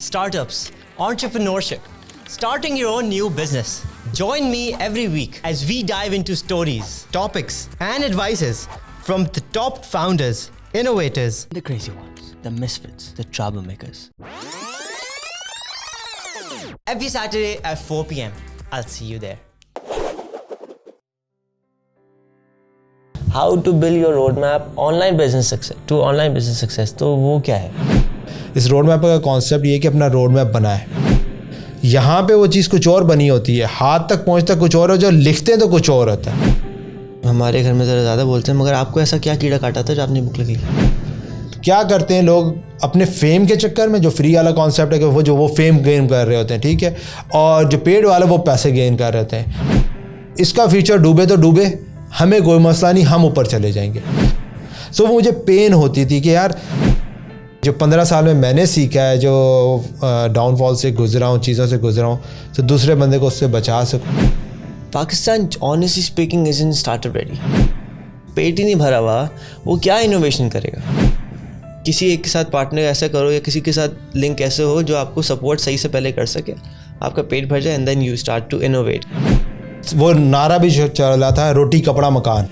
startups, entrepreneurship, starting your own new business. Join me every week as we dive into stories, topics, and advices from the top founders, innovators, the crazy ones, the misfits, the troublemakers. Every Saturday at 4 p.m. I'll see you there. How to build your roadmap online business success तो वो क्या है? इस road map का concept ये है कि अपना रोड मैप बनाए। यहाँ पे वो चीज़ कुछ और बनी होती है, हाथ तक पहुँचता कुछ और, जो लिखते हैं तो कुछ और होता है। हमारे घर में ज़रा ज़्यादा बोलते हैं, मगर आपको ऐसा क्या कीड़ा काटा था जो आपने बुक लिखी? क्या करते हैं लोग अपने फेम के चक्कर में, जो फ्री वाला कॉन्सेप्ट है कि वो फेम गेन कर रहे होते हैं, ठीक है, और जो पेड वाला वो पैसे गेन कर रहे होते हैं। इसका फ्यूचर डूबे तो डूबे, हमें कोई मसला नहीं, हम ऊपर चले जाएंगे। सो वो मुझे पेन होती थी कि यार जो 15 साल में मैंने सीखा है, जो डाउनफॉल से गुजरा हूँ, चीज़ों से गुजरा हूँ, तो दूसरे बंदे को उससे बचा सकूँ। Pakistan honestly speaking is in startup ready. पेट ही नहीं भरा हुआ, वो क्या इनोवेशन करेगा? किसी एक के साथ पार्टनर ऐसा करो या किसी के साथ लिंक ऐसे हो जो आपको सपोर्ट सही से पहले कर सके, आपका पेट भर जाए, and then you start to innovate. वो नारा भी चल रहा था, रोटी कपड़ा मकान।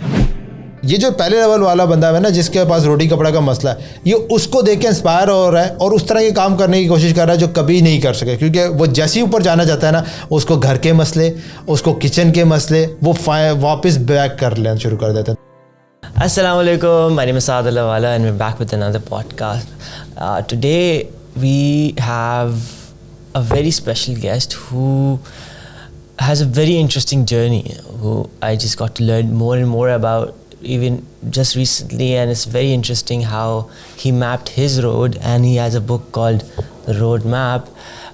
ये जो पहले लेवल वाला बंदा है ना, जिसके पास रोटी कपड़ा का मसला है, ये उसको देख के इंस्पायर हो रहा है और उस तरह के काम करने की कोशिश कर रहा है जो कभी नहीं कर सके, क्योंकि वो जैसे ही ऊपर जाना चाहता है ना, उसको घर के मसले, उसको किचन के मसले, वो वापस बैक कर लेना शुरू कर देते हैं। Assalamu alaikum, my name is Saad Alawala and we're back with another podcast. Today we have a very special guest who has a very interesting journey, who I just got to learn more and more about even just recently, and it's very interesting how he mapped his road, and he has a book called The Road Map.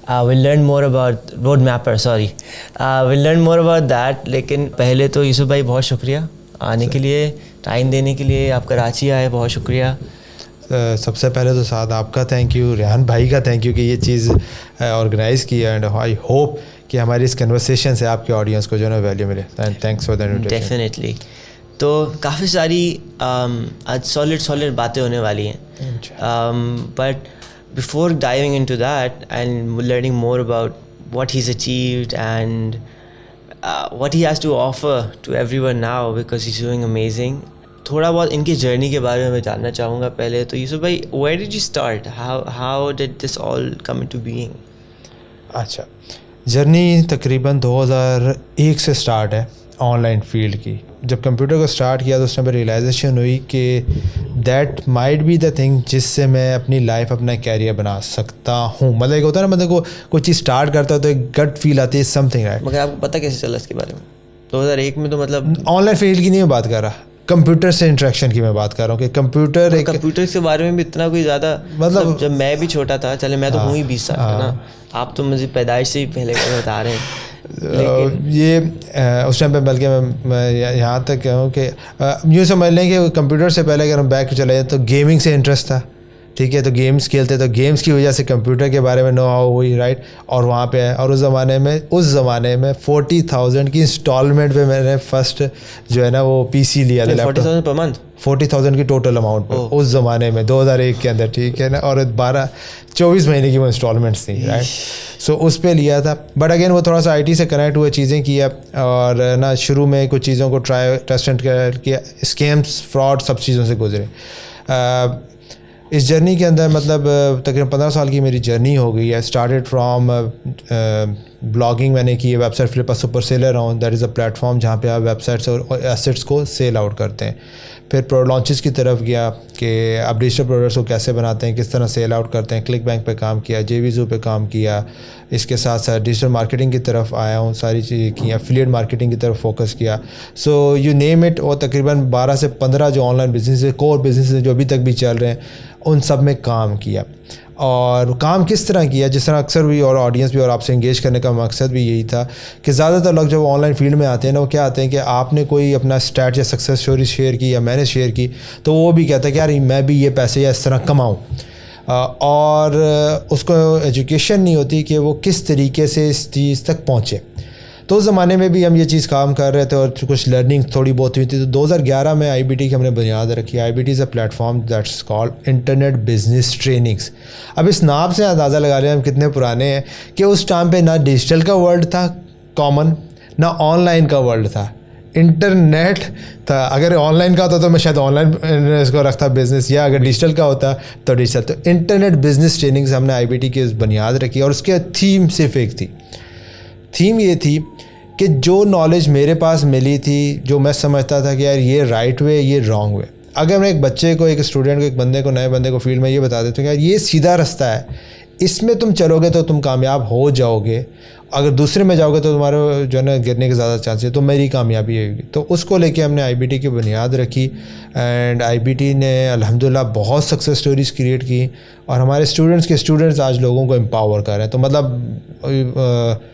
We'll learn more about Road Mapper, we'll learn more about that. लेकिन पहले तो यूसुफ भाई बहुत शुक्रिया आने के लिए, time देने के लिए, आप कराची आए, बहुत शुक्रिया। सबसे पहले तो साथ आपका थैंक यू, रेहान भाई का थैंक यू कि ये चीज़ ऑर्गेनाइज़ किया, एंड आई होप कि हमारी इस कन्वर्सेशन से आपके ऑडियंस को जो है वैल्यू मिले, and thanks for the invitation. Definitely. तो काफ़ी सारी आज सॉलिड बातें होने वाली हैं, but before diving into that and learning more about what he has achieved and what he has to offer to everyone now, because he's doing amazing. थोड़ा बहुत इनकी जर्नी के बारे में मैं जानना चाहूँगा पहले तो। यूसुफ भाई, where did you start? How did this all come into being? अच्छा, जर्नी तकरीबन 2001 से स्टार्ट है ऑनलाइन फील्ड की। जब कंप्यूटर को स्टार्ट किया तो उस टाइम पर रियलाइजेशन हुई कि that might be the thing जिससे मैं अपनी लाइफ, अपना कैरियर बना सकता हूँ। मतलब एक होता है ना, मतलब को कोई चीज़ स्टार्ट करता है तो एक गट फील आती है, समथिंग राइट। मगर आपको पता कैसे चला इसके बारे में? 2001 में तो मतलब ऑनलाइन फील्ड की नहीं मैं बात कर रहा, कंप्यूटर से इंटरेक्शन की मैं बात कर रहा हूँ कि कंप्यूटर के बारे में भी इतना कोई ज़्यादा, मतलब जब मैं भी छोटा था, चले मैं तो हूँ ही 20 साल का ना, आप तो मुझे पैदाइश से ही पहले का बता रहे हैं। ये उस टाइम पे बल्कि मैं यहाँ तक कहूँ कि यूँ समझ लें कि कंप्यूटर से पहले अगर हम बैक चले जाए तो गेमिंग से इंटरेस्ट था, ठीक है, तो गेम्स खेलते, तो गेम्स की वजह से कंप्यूटर के बारे में नो हाउ हुई, राइट। और वहाँ पे है, और उस ज़माने में 40,000 की इंस्टॉलमेंट पे मैंने फर्स्ट जो है ना वो पीसी लिया था, 40,000 पर मंथ, 40,000 की टोटल अमाउंट पर उस ज़माने में 2001 के अंदर, ठीक है ना, और 24 महीने की वो इंस्टॉलमेंट्स थी, राइट। सो उस पे लिया था, बट अगेन वो थोड़ा सा आईटी से कनेक्ट हुए, चीज़ें किया, और ना शुरू में कुछ चीज़ों को टेस्ट एंड किया, स्कैम्स, फ्रॉड, सब चीज़ों से गुजरे। इस जर्नी के अंदर मतलब तकरीबन 15 साल की मेरी जर्नी हो गई है। स्टार्टेड फ्रॉम ब्लॉगिंग मैंने की है, वेबसाइट फ्लिपर सुपर सेलर हूँ, दैट इज़ अ प्लेटफॉर्म जहाँ पे आप वेबसाइट्स और एसेट्स को सेल आउट करते हैं। फिर प्रोडक्ट लॉन्चेस की तरफ गया कि आप डिजिटल प्रोडक्ट्स को कैसे बनाते हैं, किस तरह सेल आउट करते हैं। क्लिक बैंक पे काम किया, JVZoo पे काम किया, इसके साथ साथ डिजिटल मार्केटिंग की तरफ आया हूँ, सारी चीज़ें की, एफिलिएट मार्केटिंग की तरफ फोकस किया। सो यू नेम इट, और तकरीबन 12 से 15 जो ऑनलाइन बिजनेस है, कोर बिजनेस है जो अभी तक भी चल रहे हैं, उन सब में काम किया। और काम किस तरह किया, जिस तरह अक्सर भी और ऑडियंस भी और आपसे इंगेज करने का मकसद भी यही था कि ज़्यादातर लोग जब ऑनलाइन फील्ड में आते हैं ना, वो क्या आते हैं कि आपने कोई अपना स्टैट या सक्सेस स्टोरी शेयर की या मैंने शेयर की, तो वो भी कहता है कि यार मैं भी ये पैसे या इस तरह कमाऊँ, और उसको एजुकेशन नहीं होती कि वो किस तरीके से इस चीज़ तक पहुँचे। तो उस ज़माने में भी हम ये चीज़ काम कर रहे थे और कुछ लर्निंग थोड़ी बहुत हुई थी। तो 2011 में IBT की हमने बुनियाद रखी। IBT is a platform that's called internet business trainings. अब इस नाम से अंदाज़ा लगा रहे हैं हम कितने पुराने हैं कि उस टाइम पे ना डिजिटल का वर्ल्ड था कॉमन, ना ऑनलाइन का वर्ल्ड था, इंटरनेट था। अगर ऑनलाइन का होता तो मैं शायद ऑनलाइन इसको रखता बिजनेस, या अगर डिजिटल का होता तो डिजिटल। तो इंटरनेट बिजनेस ट्रेनिंग्स हमने IBT की बुनियाद रखी और उसके थीम सिर्फ एक थी। थीम ये थी कि जो नॉलेज मेरे पास मिली थी, जो मैं समझता था कि यार ये राइट वे, ये रॉन्ग वे, अगर मैं एक बच्चे को, एक स्टूडेंट को, एक बंदे को, नए बंदे को फील्ड में ये बता देता हूँ कि यार ये सीधा रास्ता है, इसमें तुम चलोगे तो तुम कामयाब हो जाओगे, अगर दूसरे में जाओगे तो तुम्हारे जो है ना गिरने के ज़्यादा चांस है, तो मेरी कामयाबी होगी। तो उसको लेके हमने IBT की बुनियाद रखी एंड IBT ने अल्हम्दुलिल्लाह बहुत सक्सेस स्टोरीज़ क्रिएट की और हमारे स्टूडेंट्स आज लोगों को एम्पावर कर रहे हैं। तो मतलब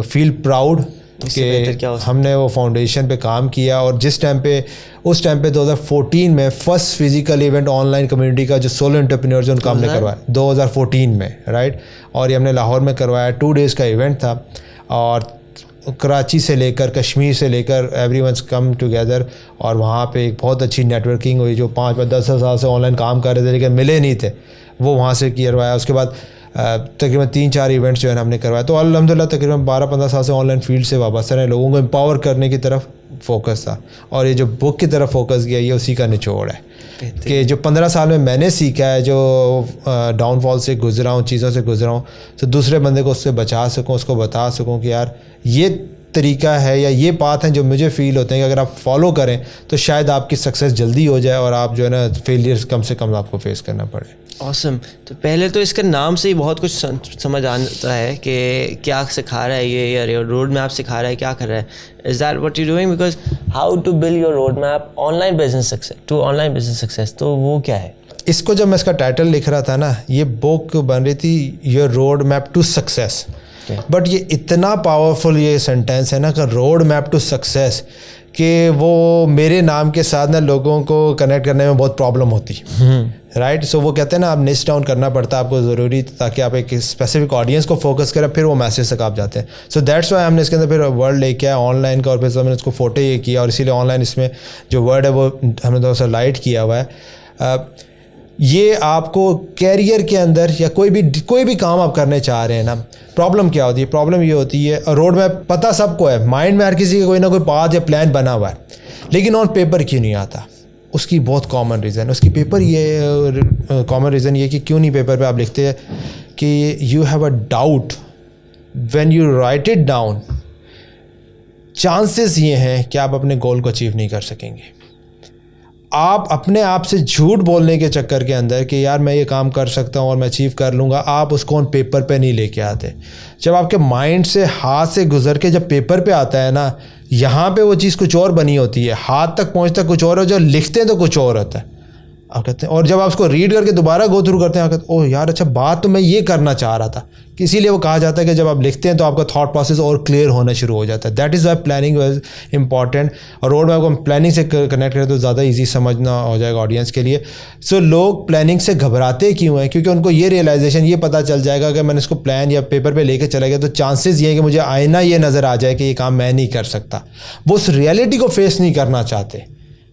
फील प्राउड कि हमने वो फाउंडेशन पे काम किया। और जिस टाइम पे, उस टाइम पे 2014 में first physical event online community का जो सोलो एंटरप्रेन्योर्स हैं उनका हमने करवाया 2014 में, राइट। और ये हमने लाहौर में करवाया, 2 डेज़ का इवेंट था और कराची से लेकर, कश्मीर से लेकर एवरीवन्स कम टुगेदर और वहाँ पे एक बहुत अच्छी नेटवर्किंग हुई। जो 5-10 साल से ऑनलाइन काम कर रहे थे लेकिन मिले नहीं थे, वो वहाँ से करवाया। उसके बाद तकरीबन 3-4 इवेंट्स जो है हमने करवाया। तो अल्हम्दुलिल्लाह तकरीबन 12-15 साल से ऑनलाइन फील्ड से वाबस्ता रहे, लोगों को एम्पावर करने की तरफ फोकस था। और ये जो बुक की तरफ फोकस किया, ये उसी का निचोड़ है कि जो 15 साल में मैंने सीखा है, जो डाउनफॉल से गुजरा हूँ, चीज़ों से गुजरा हूँ, तो दूसरे बंदे को उससे बचा सकूँ, उसको बता सकूँ कि यार ये तरीका है या ये पाथ है जो मुझे फ़ील होते हैं कि अगर आप फॉलो करें तो शायद आपकी सक्सेस जल्दी हो जाए और आप जो है ना फेलियर्स कम से कम आपको फेस करना पड़े। ऑसम। तो पहले तो इसके नाम से ही बहुत कुछ समझ आता है कि क्या सिखा रहा है ये रोड मैप सिखा रहा है, क्या कर रहा है। Is that what you doing? Because how to build your road map online business success, तो वो क्या है? इसको जब मैं इसका टाइटल लिख रहा था ना, ये बुक बन रही थी your road map to success, but ये इतना पावरफुल ये सेंटेंस है ना कि रोड मैप टू सक्सेस, कि वो मेरे नाम के साथ ना लोगों को कनेक्ट करने में बहुत प्रॉब्लम होती, राइट। सो वो कहते हैं ना, आप निच डाउन करना पड़ता है आपको ज़रूरी, ताकि आप एक स्पेसिफिक ऑडियंस को फोकस करें, फिर वो मैसेज तक आप जाते हैं। सो दैट्स वाई हमने इसके अंदर फिर वर्ड लेके आया ऑनलाइन का, और फिर हमने इसको फोटो ये किया और इसीलिए ऑनलाइन इसमें जो वर्ड है वो हमने थोड़ा सा लाइट किया हुआ है। ये आपको कैरियर के अंदर या कोई भी काम आप करने चाह रहे हैं ना, प्रॉब्लम क्या होती है? प्रॉब्लम ये होती है, रोड मैप पता सबको है, माइंड में हर किसी का कोई ना कोई पाथ या प्लान बना हुआ है, लेकिन ऑन पेपर क्यों नहीं आता? उसकी बहुत कॉमन रीज़न है। उसकी पेपर ये कॉमन रीज़न ये कि क्यों नहीं पेपर पे आप लिखते हैं कि you have a doubt when you right it down, chances ये हैं कि आप अपने गोल को अचीव नहीं कर सकेंगे। आप अपने आप से झूठ बोलने के चक्कर के अंदर कि यार मैं ये काम कर सकता हूँ और मैं अचीव कर लूँगा, आप उसको ऑन पेपर पे नहीं लेके आते। जब आपके माइंड से, हाथ से गुजर के जब पेपर पे आता है ना, यहाँ पे वो चीज़ कुछ और बनी होती है, हाथ तक पहुँचता कुछ और है, जो लिखते हैं तो कुछ और होता है। आप कहते हैं, और जब आप उसको रीड करके दोबारा गो थ्रू करते हैं, आप कहते हैं ओह यार अच्छा, बात तो मैं ये करना चाह रहा था। इसीलिए वो कहा जाता है कि जब आप लिखते हैं तो आपका थॉट प्रोसेस और क्लियर होना शुरू हो जाता है। That is why planning was important. और रोड मैप को हम प्लानिंग से कनेक्ट करें तो ज़्यादा ईजी समझना हो जाएगा ऑडियंस के लिए। सो लोग प्लानिंग से घबराते क्यों हैं? क्योंकि उनको ये रियलाइजेशन, ये पता चल जाएगा कि मैंने इसको प्लान या पेपर पर लेकर चला गया तो चांसेस ये है कि मुझे आईना ये नज़र आ जाए कि ये काम मैं नहीं कर सकता। वो उस रियलिटी को फेस नहीं करना चाहते।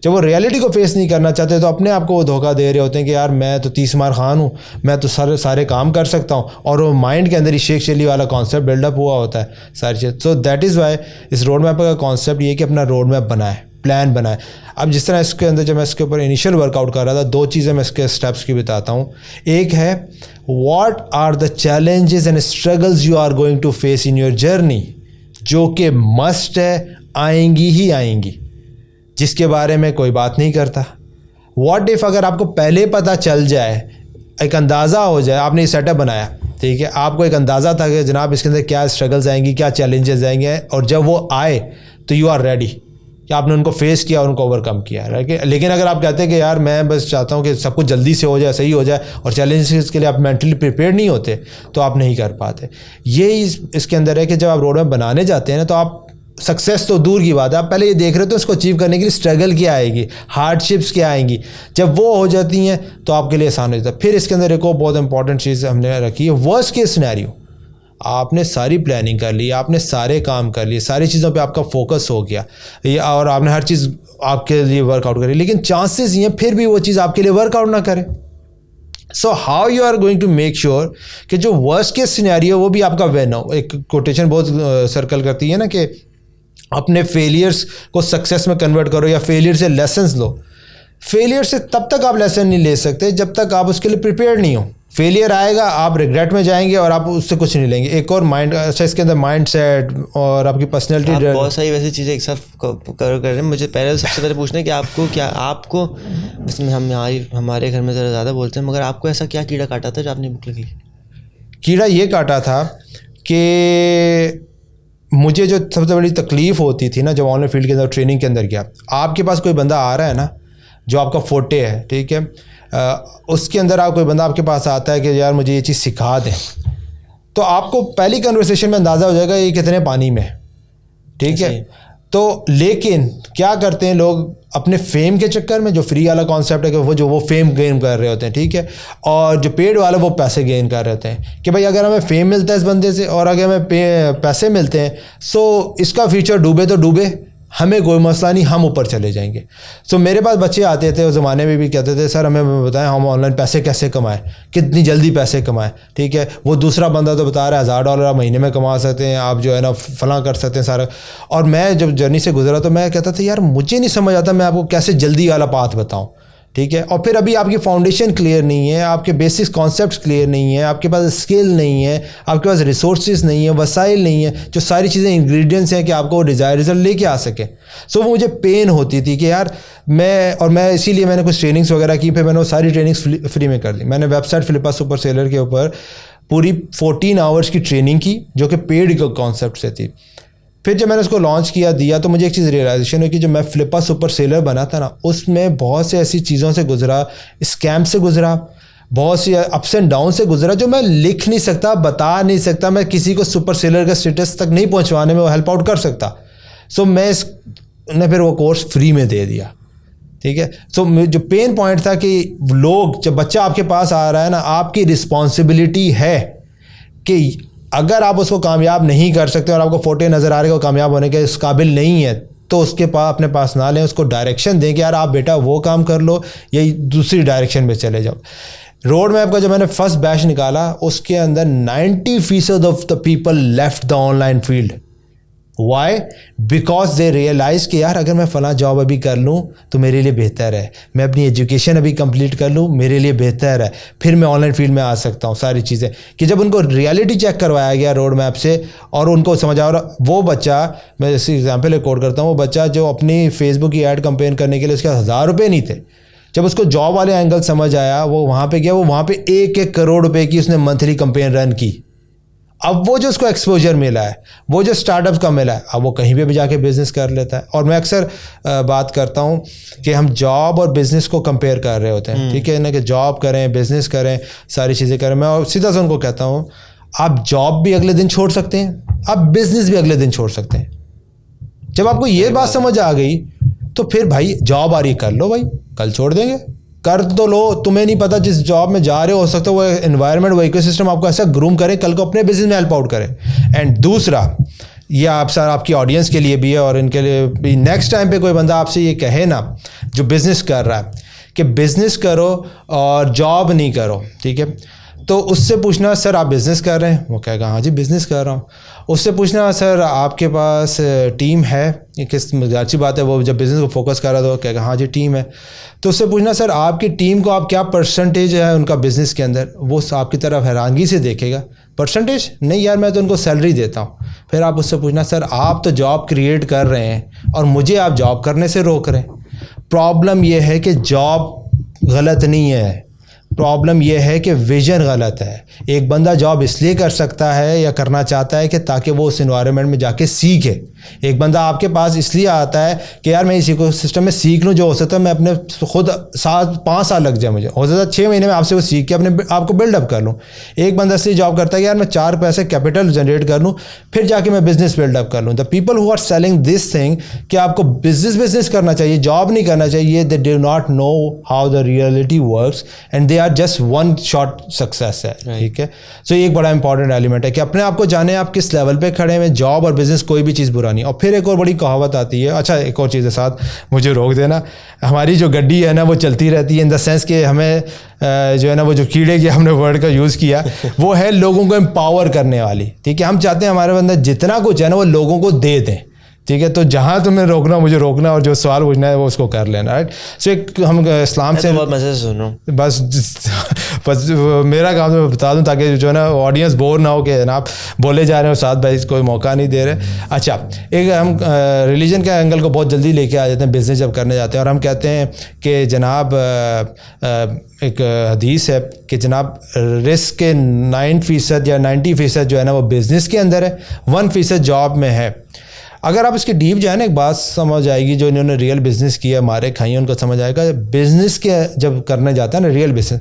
जब वो रियलिटी को फेस नहीं करना चाहते तो अपने आप को वो धोखा दे रहे होते हैं कि यार मैं तो 30 मार खान हूँ, मैं तो सारे काम कर सकता हूँ, और वो माइंड के अंदर ही शेख चिल्ली वाला कॉन्सेप्ट बिल्डअप हुआ होता है सारी चीज़। सो दैट इज़ वाई इस रोड मैप का कॉन्सेप्ट ये कि अपना रोड मैप बनाए, प्लान बनाए। अब जिस तरह इसके अंदर जब मैं इसके ऊपर इनिशियल वर्कआउट कर रहा था, 2 चीज़ें मैं इसके स्टेप्स की बताता हूँ। एक है what are the challenges and struggles you are going to face in your journey, जो कि मस्ट है, आएंगी ही आएंगी, जिसके बारे में कोई बात नहीं करता। व्हाट इफ़ अगर आपको पहले पता चल जाए, एक अंदाज़ा हो जाए, आपने ये सेटअप बनाया, ठीक है, आपको एक अंदाज़ा था कि जनाब इसके अंदर क्या स्ट्रगल्स आएंगी, क्या चैलेंजेस आएंगे, और जब वो आए तो यू आर रेडी, कि आपने उनको फेस किया और उनको ओवरकम किया, राइट। लेकिन अगर आप कहते हैं कि यार मैं बस चाहता हूँ कि सब कुछ जल्दी से हो जाए, सही हो जाए, और चैलेंजेस के लिए आप मेंटली प्रिपेयर नहीं होते, तो आप नहीं कर पाते। यही इसके अंदर है कि जब आप रोड मैप बनाने जाते हैं ना, तो आप सक्सेस तो दूर की बात है, आप पहले ये देख रहे हो तो उसको अचीव करने के लिए स्ट्रगल क्या आएगी, हार्डशिप्स क्या आएंगी। जब वो हो जाती हैं तो आपके लिए आसान हो जाता है। फिर इसके अंदर एक और बहुत इंपॉर्टेंट चीज़ हमने रखी है, वर्स्ट केस सिनेरियो। आपने सारी प्लानिंग कर ली, आपने सारे काम कर लिए, सारी चीज़ों पे आपका फोकस हो गया और आपने हर चीज़ आपके लिए वर्कआउट करी, लेकिन चांसेस ये फिर भी वो चीज़ आपके लिए वर्कआउट ना करे. So how you are going to make sure कि जो वर्स्ट केस सिनेरियो वो भी आपका विन हो. एक कोटेशन बहुत सर्कल करती है ना कि अपने फेलियर्स को सक्सेस में कन्वर्ट करो या फेलियर से लेसन्स लो. फेलियर से तब तक आप लेसन नहीं ले सकते जब तक आप उसके लिए प्रिपेयर्ड नहीं हो. फेलियर आएगा, आप रिग्रेट में जाएंगे और आप उससे कुछ नहीं लेंगे. एक और माइंड, अच्छा इसके अंदर माइंड सेट और आपकी पर्सनैलिटी, आप बहुत सारी वैसी चीज़ें एक साथ कर रहे हैं. मुझे पहले सबसे पहले पूछना है कि आपको इसमें हम हमारे घर में ज़रा ज़्यादा बोलते हैं, मगर आपको ऐसा क्या कीड़ा काटा था जो आपने बुक लिखी? कीड़ा ये काटा था कि मुझे जो सबसे बड़ी तकलीफ़ होती थी ना जब ऑनलाइन फील्ड के अंदर ट्रेनिंग के अंदर गया, आपके पास कोई बंदा आ रहा है ना जो आपका फोटे है, ठीक है, उसके अंदर कोई बंदा आपके पास आता है कि यार मुझे ये चीज़ सिखा दें, तो आपको पहली कन्वर्सेशन में अंदाज़ा हो जाएगा ये कितने पानी में, ठीक है. तो लेकिन क्या करते हैं लोग अपने फेम के चक्कर में, जो फ्री वाला कॉन्सेप्ट है कि वो फेम गेन कर रहे होते हैं, ठीक है, और जो पेड वाला वो पैसे गेन कर रहे होते हैं कि भाई अगर हमें फेम मिलता है इस बंदे से और अगर हमें पैसे मिलते हैं सो इसका फ्यूचर डूबे तो डूबे, हमें कोई मसला नहीं, हम ऊपर चले जाएंगे. सो मेरे पास बच्चे आते थे उस ज़माने में भी कहते थे सर हमें बताएं हम ऑनलाइन पैसे कैसे कमाएं, कितनी जल्दी पैसे कमाएं, ठीक है. वो दूसरा बंदा तो बता रहा है $1000 आप महीने में कमा सकते हैं, आप जो है ना फलां कर सकते हैं सारा. और मैं जब जर्नी से गुजरा तो मैं कहता था यार मुझे नहीं समझ आता मैं आपको कैसे जल्दी वाला पाथ बताऊँ, ठीक है. और फिर अभी आपकी फाउंडेशन क्लियर नहीं है, आपके बेसिक कॉन्सेप्ट्स क्लियर नहीं है, आपके पास स्किल नहीं है, आपके पास रिसोर्सेज नहीं है, वसाइल नहीं है, जो सारी चीज़ें इंग्रेडिएंट्स हैं कि आपको डिज़ायर रिजल्ट लेके आ सके. सो वो मुझे पेन होती थी कि यार मैं इसीलिए मैंने कुछ ट्रेनिंग्स वगैरह की, फिर मैंने वो सारी ट्रेनिंग्स फ्री में कर दी. मैंने वेबसाइट फ्लिपा सुपर सेलर के ऊपर पूरी 14 आवर्स की ट्रेनिंग की जो कि पेड कॉन्सेप्ट से थी. फिर जब मैंने उसको लॉन्च दिया तो मुझे एक चीज़ रियलाइजेशन हुई कि जो मैं फ्लिपा सुपर सेलर बना था ना उसमें बहुत से ऐसी चीज़ों से गुजरा, स्कैम से गुजरा, बहुत सी अप्स एंड डाउन से गुजरा जो मैं लिख नहीं सकता, बता नहीं सकता, मैं किसी को सुपर सेलर का स्टेटस तक नहीं पहुंचवाने में वो हेल्प आउट कर सकता. सो मैंने फिर वो कोर्स फ्री में दे दिया, ठीक है. सो जो पेन पॉइंट था कि लोग, जब बच्चा आपके पास आ रहा है ना, आपकी रिस्पॉन्सिबिलिटी है कि अगर आप उसको कामयाब नहीं कर सकते और आपको फोटे नज़र आ रहे हो कामयाब होने के इस काबिल नहीं है तो उसके पास अपने पास ना लें, उसको डायरेक्शन दें कि यार आप बेटा वो काम कर लो या दूसरी डायरेक्शन में चले जाओ. रोड मैप का जब मैंने फर्स्ट बैच निकाला उसके अंदर 90% of the people left the online field. Why? Because they realise कि यार अगर मैं फ़लाँ जॉब अभी कर लूँ तो मेरे लिए बेहतर है, मैं अपनी एजुकेशन अभी कंप्लीट कर लूँ मेरे लिए बेहतर है, फिर मैं ऑनलाइन फील्ड में आ सकता हूँ. सारी चीज़ें कि जब उनको रियलिटी चेक करवाया गया रोड मैप से और उनको समझ आ रहा, वो बच्चा, मैं इसी एग्जाम्पल एक कोट करता हूँ, वो बच्चा जो अपनी फेसबुक की ऐड कंपेयर करने के लिए उसके 1000 रुपये नहीं थे, जब उसको जॉब वाले एंगल समझ आया वो वहाँ पे गया, वो वहाँ पे 1-1 करोड़ रुपए की उसने मंथली कंपेन रन की. अब वो जो उसको एक्सपोजर मिला है, वो जो स्टार्टअप्स का मिला है, अब वो कहीं पे भी जाके बिजनेस कर लेता है. और मैं अक्सर बात करता हूँ कि हम जॉब और बिजनेस को कंपेयर कर रहे होते हैं, ठीक है ना, कि जॉब करें, बिजनेस करें, सारी चीज़ें करें. मैं सीधा से उनको कहता हूँ आप जॉब भी अगले दिन छोड़ सकते हैं, आप बिजनेस भी अगले दिन छोड़ सकते हैं. जब आपको ये बात समझ आ गई तो फिर भाई जॉब आ रही कर लो, भाई कल छोड़ देंगे, कर तो लो. तुम्हें नहीं पता जिस जॉब में जा रहे हो सकता है वो एनवायरनमेंट, वो इकोसिस्टम आपको ऐसा ग्रूम करे कल को अपने बिजनेस में हेल्प आउट करे. एंड दूसरा, ये आप सर आपकी ऑडियंस के लिए भी है और इनके लिए भी, नेक्स्ट टाइम पे कोई बंदा आपसे ये कहे ना जो बिज़नेस कर रहा है कि बिज़नेस करो और जॉब नहीं करो, ठीक है, तो उससे पूछना सर आप बिज़नेस कर रहे हैं, वो कहेगा हाँ जी बिज़नेस कर रहा हूँ. उससे पूछना सर आपके पास टीम है, ये किस अच्छी बात है, वो जब बिज़नेस को फोकस कर रहा था वो कहेगा हाँ जी टीम है. तो उससे पूछना सर आपकी टीम को आप क्या परसेंटेज है उनका बिज़नेस के अंदर, वो आपकी तरफ हैरानगी से देखेगा. परसेंटेज नहीं यार मैं तो उनको सैलरी देता हूँ. फिर आप उससे पूछना सर आप तो जॉब क्रिएट कर रहे हैं और मुझे आप जॉब करने से रोक रहे हैं. प्रॉब्लम यह है कि जॉब गलत नहीं है, प्रॉब्लम यह है कि विजन गलत है. एक बंदा जॉब इसलिए कर सकता है या करना चाहता है कि ताकि वो उस इन्वायरमेंट में जाके सीखे, एक बंदा आपके पास इसलिए आता है कि यार मैं इस इकोसिस्टम में सीख लूँ, जो हो सकता है मैं अपने खुद 5 साल लग जाए, मुझे हो सकता है 6 महीने में आपसे वो सीख के अपने आपको बिल्डअप कर लूँ। एक बंदा इसलिए जॉब करता है कि यार मैं 4 पैसे कैपिटल जनरेट कर लूँ, फिर जाके मैं बिजनेस बिल्डअप कर लूँ। The people who are selling this thing कि आपको बिजनेस करना चाहिए, जॉब नहीं करना चाहिए, they do not know how the reality works and they are just one shot success है, ठीक है। सो ये एक बड़ा इंपॉर्टेंट एलिमेंट है कि अपने आप को जाने आप किस लेवल पे खड़े हैं। जॉब और बिजनेस कोई भी चीज़ बुरा नहीं। और फिर एक और बड़ी कहावत आती है, अच्छा एक और चीज़ है साथ, मुझे रोक देना, हमारी जो गड्डी है ना वो चलती रहती है इन द सेंस कि हमें जो है ना वो जो कीड़े की हमने वर्ड का यूज़ किया वो है लोगों को एम्पावर करने वाली, ठीक है। हम चाहते हैं हमारे अंदर जितना कुछ है ना वो लोगों को दे दें, ठीक है। तो जहाँ तुम्हें रोकना मुझे रोकना, और जो सवाल पूछना है वो उसको कर लेना, राइट। सो एक हम इस्लाम से बहुत मज़े से सुनो, बस मेरा काम तो मैं बता दूं ताकि जो है ना ऑडियंस बोर ना हो कि जनाब बोले जा रहे हैं और साथ भाई कोई मौका नहीं दे रहे। अच्छा, एक हम रिलीजन के एंगल को बहुत जल्दी लेके आ जाते हैं बिज़नेस जब करने जाते हैं, और हम कहते हैं कि जनाब एक हदीस है कि जनाब रिस्क के 9% या 90% जो है ना वो बिज़नेस के अंदर है, 1% जॉब में है। अगर आप इसके डीप जाए ना एक बात समझ आएगी, जो इन्होंने रियल बिज़नेस किया मारे खाई उनको समझ आएगा। बिज़नेस के जब करने जाता है ना रियल बिज़नेस,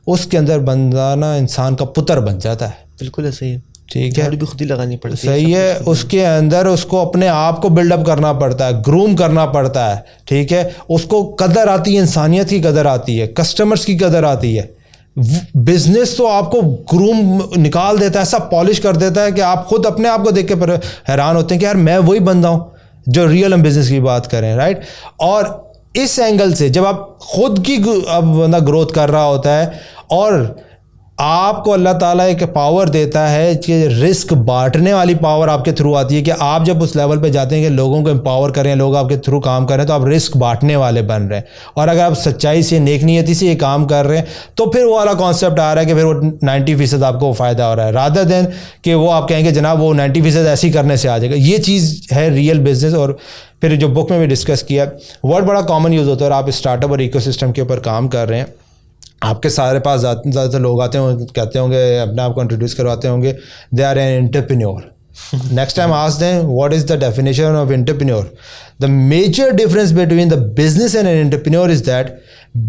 उसके अंदर बंदा ना इंसान का पुत्र बन जाता है। बिल्कुल ऐसे ही, ठीक है, भी खुद ही लगानी पड़ती है, सही है। उसके अंदर उसको अपने आप को बिल्डअप करना पड़ता है, ग्रूम करना पड़ता है, ठीक है। उसको कदर आती है, इंसानियत की कदर आती है, कस्टमर्स की कदर आती है। बिजनेस तो आपको ग्रूम निकाल देता है, ऐसा पॉलिश कर देता है कि आप खुद अपने आप को देख के हैरान होते हैं कि यार मैं वही बंदा हूं जो रियल हम बिजनेस की बात करें, राइट। और इस एंगल से जब आप खुद की अब बंदा ग्रोथ कर रहा होता है और आपको अल्लाह ताला एक पावर देता है कि रिस्क बांटने वाली पावर आपके थ्रू आती है, कि आप जब उस लेवल पे जाते हैं कि लोगों को एम्पावर करें, लोग आपके थ्रू काम कर रहे हैं, तो आप रिस्क बांटने वाले बन रहे हैं। और अगर आप सच्चाई से, नेक नियति से ये काम कर रहे हैं, तो फिर वो वाला कॉन्सेप्ट आ रहा है कि फिर वो 90% आपको फ़ायदा हो रहा है, रादर देन कि वो आप कहेंगे जनाब वो 90% ऐसे ही करने से आ जाएगा। ये चीज़ है रियल बिजनेस। और फिर जो बुक में भी डिस्कस किया, वर्ड बड़ा कॉमन यूज़ होता है, और आप स्टार्टअप और इकोसिस्टम के ऊपर काम कर रहे हैं, आपके सारे पास ज़्यादातर लोग आते होंगे, कहते होंगे, अपने आप को इंट्रोड्यूस करवाते होंगे, they are an entrepreneur. Next time ask them what is the definition of entrepreneur. The major difference between the business and an entrepreneur is that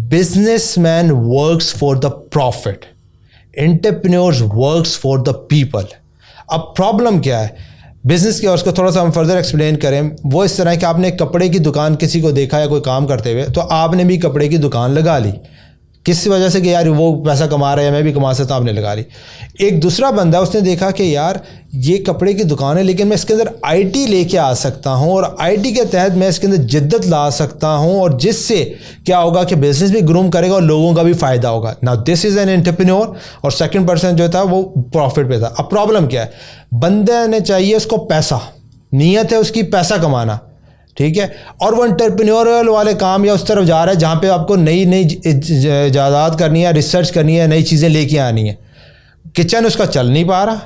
businessman works for the profit, entrepreneurs works for the people. अब problem क्या है business की, और उसको थोड़ा सा हम further explain करें, वो इस तरह कि आपने एक कपड़े की दुकान किसी को देखा या कोई काम करते हुए, तो आपने भी कपड़े की दुकान लगा ली, किस वजह से कि यार वो पैसा कमा रहे हैं, मैं भी कमा सकता हूँ, आपने लगा ली। एक दूसरा बंदा उसने देखा कि यार ये कपड़े की दुकान है, लेकिन मैं इसके अंदर आईटी लेके आ सकता हूँ, और आईटी के तहत मैं इसके अंदर जिद्दत ला सकता हूँ, और जिससे क्या होगा कि बिजनेस भी ग्रूम करेगा और लोगों का भी फ़ायदा होगा। Now this is an entrepreneur. और सेकंड पर्सन जो था वो प्रॉफिट पे था। अब प्रॉब्लम क्या है, बंदे ने चाहिए उसको पैसा, नीयत है उसकी पैसा कमाना, ठीक है, और वो एंटरप्रेन्योरियल वाले काम या उस तरफ जा रहा है जहाँ पे आपको नई इजादात करनी है, रिसर्च करनी है, नई चीज़ें लेके आनी है। किचन उसका चल नहीं पा रहा,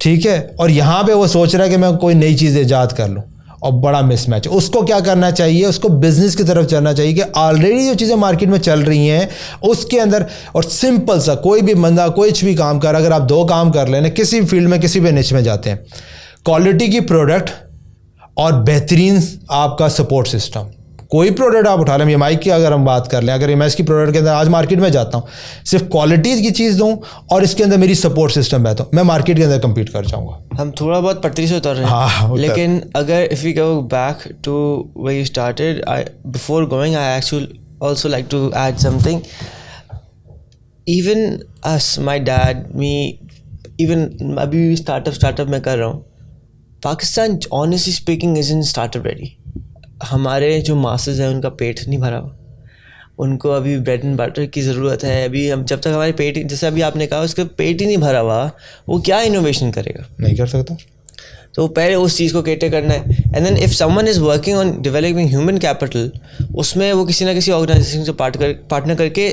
ठीक है, और यहाँ पे वो सोच रहा है कि मैं कोई नई चीज़ ईजाद कर लूँ, और बड़ा मिसमैच। उसको क्या करना चाहिए, उसको बिजनेस की तरफ चलना चाहिए कि ऑलरेडी जो चीज़ें मार्केट में चल रही हैं उसके अंदर, और सिंपल सा कोई भी बंदा कुछ भी काम कर, अगर आप 2 काम कर लेना किसी फील्ड में, किसी भी निच में जाते हैं, क्वालिटी की प्रोडक्ट और बेहतरीन आपका सपोर्ट सिस्टम। कोई प्रोडक्ट आप उठा लें, EMI की अगर हम बात कर लें, अगर EMI की प्रोडक्ट के अंदर आज मार्केट में जाता हूँ, सिर्फ क्वालिटी की चीज़ दूँ और इसके अंदर मेरी सपोर्ट सिस्टम है, तो मैं मार्केट के अंदर कम्पीट कर जाऊँगा। हम थोड़ा बहुत पटरी से उतर रहे हैं, हाँ, लेकिन अगर if you go back to where you started, before going I actually also like to add something. Even us, my dad, me, even अभी स्टार्टअप में कर रहा हूँ, Pakistan honestly speaking is in startup ready. हमारे जो मासेस हैं उनका पेट नहीं भरा हुआ, उनको अभी ब्रेड एंड बटर की ज़रूरत है। अभी हम जब तक हमारे पेट, जैसे अभी आपने कहा, उसका पेट ही नहीं भरा हुआ, वो क्या इनोवेशन करेगा, नहीं कर सकता। तो पहले उस चीज़ को कैटर करना है, and then if someone is working on developing human capital, उसमें वो किसी ना किसी ऑर्गेनाइजेशन से पार्टनर करके,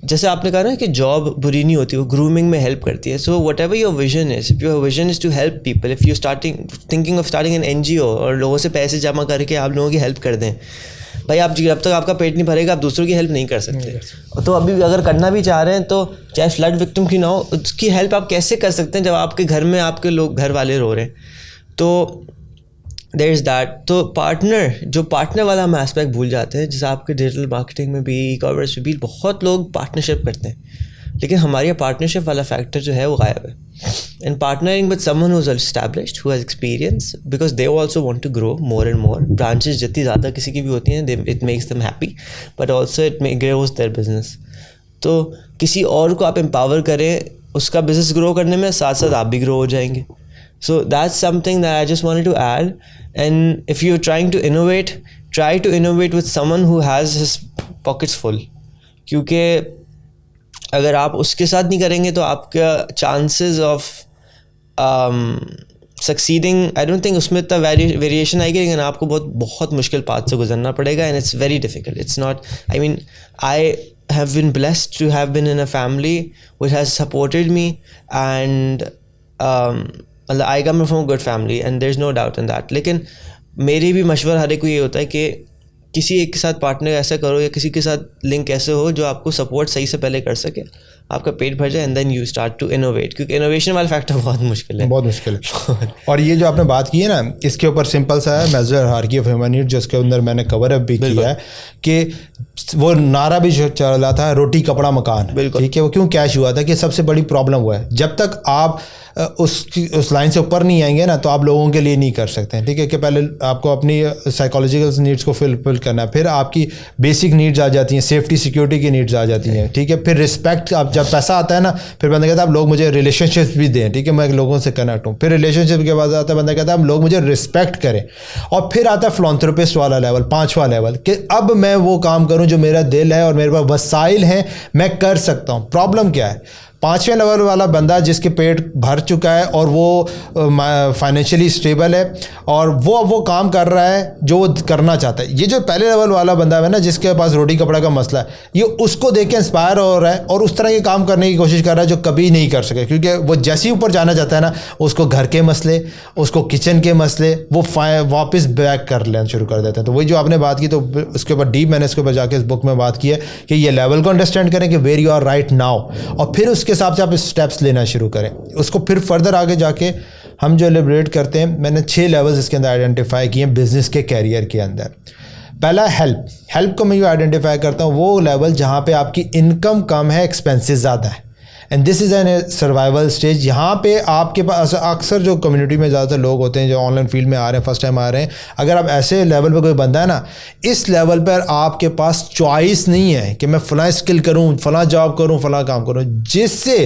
जैसे आपने कहा ना कि जॉब बुरी नहीं होती, वो ग्रूमिंग में हेल्प करती है। So whatever your vision is, if your vision is to help people, if you thinking of starting an NGO और लोगों से पैसे जमा करके आप लोगों की हेल्प कर दें, भाई आप जब तक आपका पेट नहीं भरेगा आप दूसरों की हेल्प नहीं कर सकते। तो अभी अगर करना भी चाह रहे हैं तो चाहे फ्लड विक्टिम की ना हो, उसकी हेल्प आप कैसे कर सकते हैं जब आपके घर में आपके लोग, घर वाले रो रहे हैं। तो देयर इज़ दैट. तो पार्टनर वाला हम एस्पेक्ट भूल जाते हैं. जैसे आपके डिजिटल मार्केटिंग में भी, ई-कॉमर्स में भी बहुत लोग पार्टनरशिप करते हैं, लेकिन हमारे पार्टनरशिप वाला फैक्टर जो है वो गायब है. And partnering with someone who's established, who has experience, because they also want to grow more and more. Branches जितनी ज़्यादा किसी की भी होती हैं, it makes them happy, but also it grows their business. तो किसी और को आप empower करें उसका business grow करने में, साथ साथ आप भी grow हो जाएंगे. So that's something that I just wanted to add. And if you're trying to innovate, try to innovate with someone who has his pockets full. क्योंकि अगर आप उसके साथ नहीं करेंगे तो आपका chances of succeeding, I don't think उसमें इतना वेरिएशन आएगी, लेकिन आपको बहुत मुश्किल पाथ से गुजरना पड़ेगा. And it's very difficult. It's not, I mean, I have been blessed to have been in a family which has supported me, and I come from a good family and there is no doubt in that. लेकिन मेरी भी मशवरा हर एक को ये होता है कि किसी एक के साथ पार्टनर ऐसा करो या किसी के साथ लिंक ऐसे हो जो आपको सपोर्ट सही से पहले कर सके, आपका पेट भर जाए, and then you start to innovate. क्योंकि इनोवेशन वाला फैक्टर बहुत मुश्किल है. और ये जो आपने बात की है ना, इसके ऊपर सिंपल सा है major hierarchy of human needs, जिसके अंदर मैंने कवर अप भी किया है कि वो नारा भी चला था, रोटी कपड़ा मकान. ठीक है, वो क्यों कैश हुआ था कि सबसे बड़ी प्रॉब्लम हुआ है, जब तक आप उस लाइन से ऊपर नहीं आएंगे ना तो आप लोगों के लिए नहीं कर सकते हैं. ठीक है, कि पहले आपको अपनी साइकोलॉजिकल नीड्स को फिल करना है, फिर आपकी बेसिक नीड्स आ जाती हैं, सेफ्टी सिक्योरिटी की नीड्स आ जाती हैं. ठीक है, फिर रिस्पेक्ट, आप जब पैसा आता है ना, फिर बंदा कहता है आप लोग मुझे रिलेशनशिप भी दें. ठीक है, मैं लोगों से कनेक्ट हूँ. फिर रिलेशनशिप के बाद आता है बंदा कहता है आप लोग मुझे रिस्पेक्ट करें. और फिर आता है फिलैंथ्रोपिस्ट वाला लेवल, 5वां लेवल, कि अब मैं वो काम करूँ जो मेरा दिल है और मेरे पास वसाइल हैं, मैं कर सकता हूँ. प्रॉब्लम क्या है, 5वें लेवल वाला बंदा जिसके पेट भर चुका है और वो फाइनेंशियली स्टेबल है और वो काम कर रहा है जो वो करना चाहता है. ये जो पहले लेवल वाला बंदा है ना, जिसके पास रोटी कपड़ा का मसला है, ये उसको देख के इंस्पायर हो रहा है और उस तरह के काम करने की कोशिश कर रहा है जो कभी नहीं कर सके. क्योंकि वो जैसे ही ऊपर जाना चाहता है ना, उसको घर के मसले, उसको किचन के मसले, वो वापस बैक कर लेना शुरू कर देते हैं. तो वही जो आपने बात की, तो उसके ऊपर डीप मैंने इसके ऊपर जाके इस बुक में बात की है कि ये लेवल को अंडरस्टैंड करें कि where you are right now, और फिर उसके हिसाब से आप स्टेप्स लेना शुरू करें. उसको फिर फर्दर आगे जाके हम जो एलिब्रेट करते हैं, मैंने 6 लेवल्स इसके अंदर आइडेंटिफाई किए हैं बिजनेस के कैरियर के अंदर. पहला हेल्प को मैं जो आइडेंटिफाई करता हूँ, वो लेवल जहाँ पे आपकी इनकम कम है, एक्सपेंसेस ज़्यादा है, and this is an survival stage. यहाँ पे आपके पास अक्सर जो कम्युनिटी में ज़्यादातर लोग होते हैं जो ऑनलाइन फील्ड में आ रहे हैं, फर्स्ट टाइम आ रहे हैं, अगर आप ऐसे लेवल पे कोई बंदा है ना, इस लेवल पर आपके पास चॉइस नहीं है कि मैं फ़लाँ स्किल करूँ, फ़लाँ जॉब करूँ, फ़लाँ काम करूँ. जिससे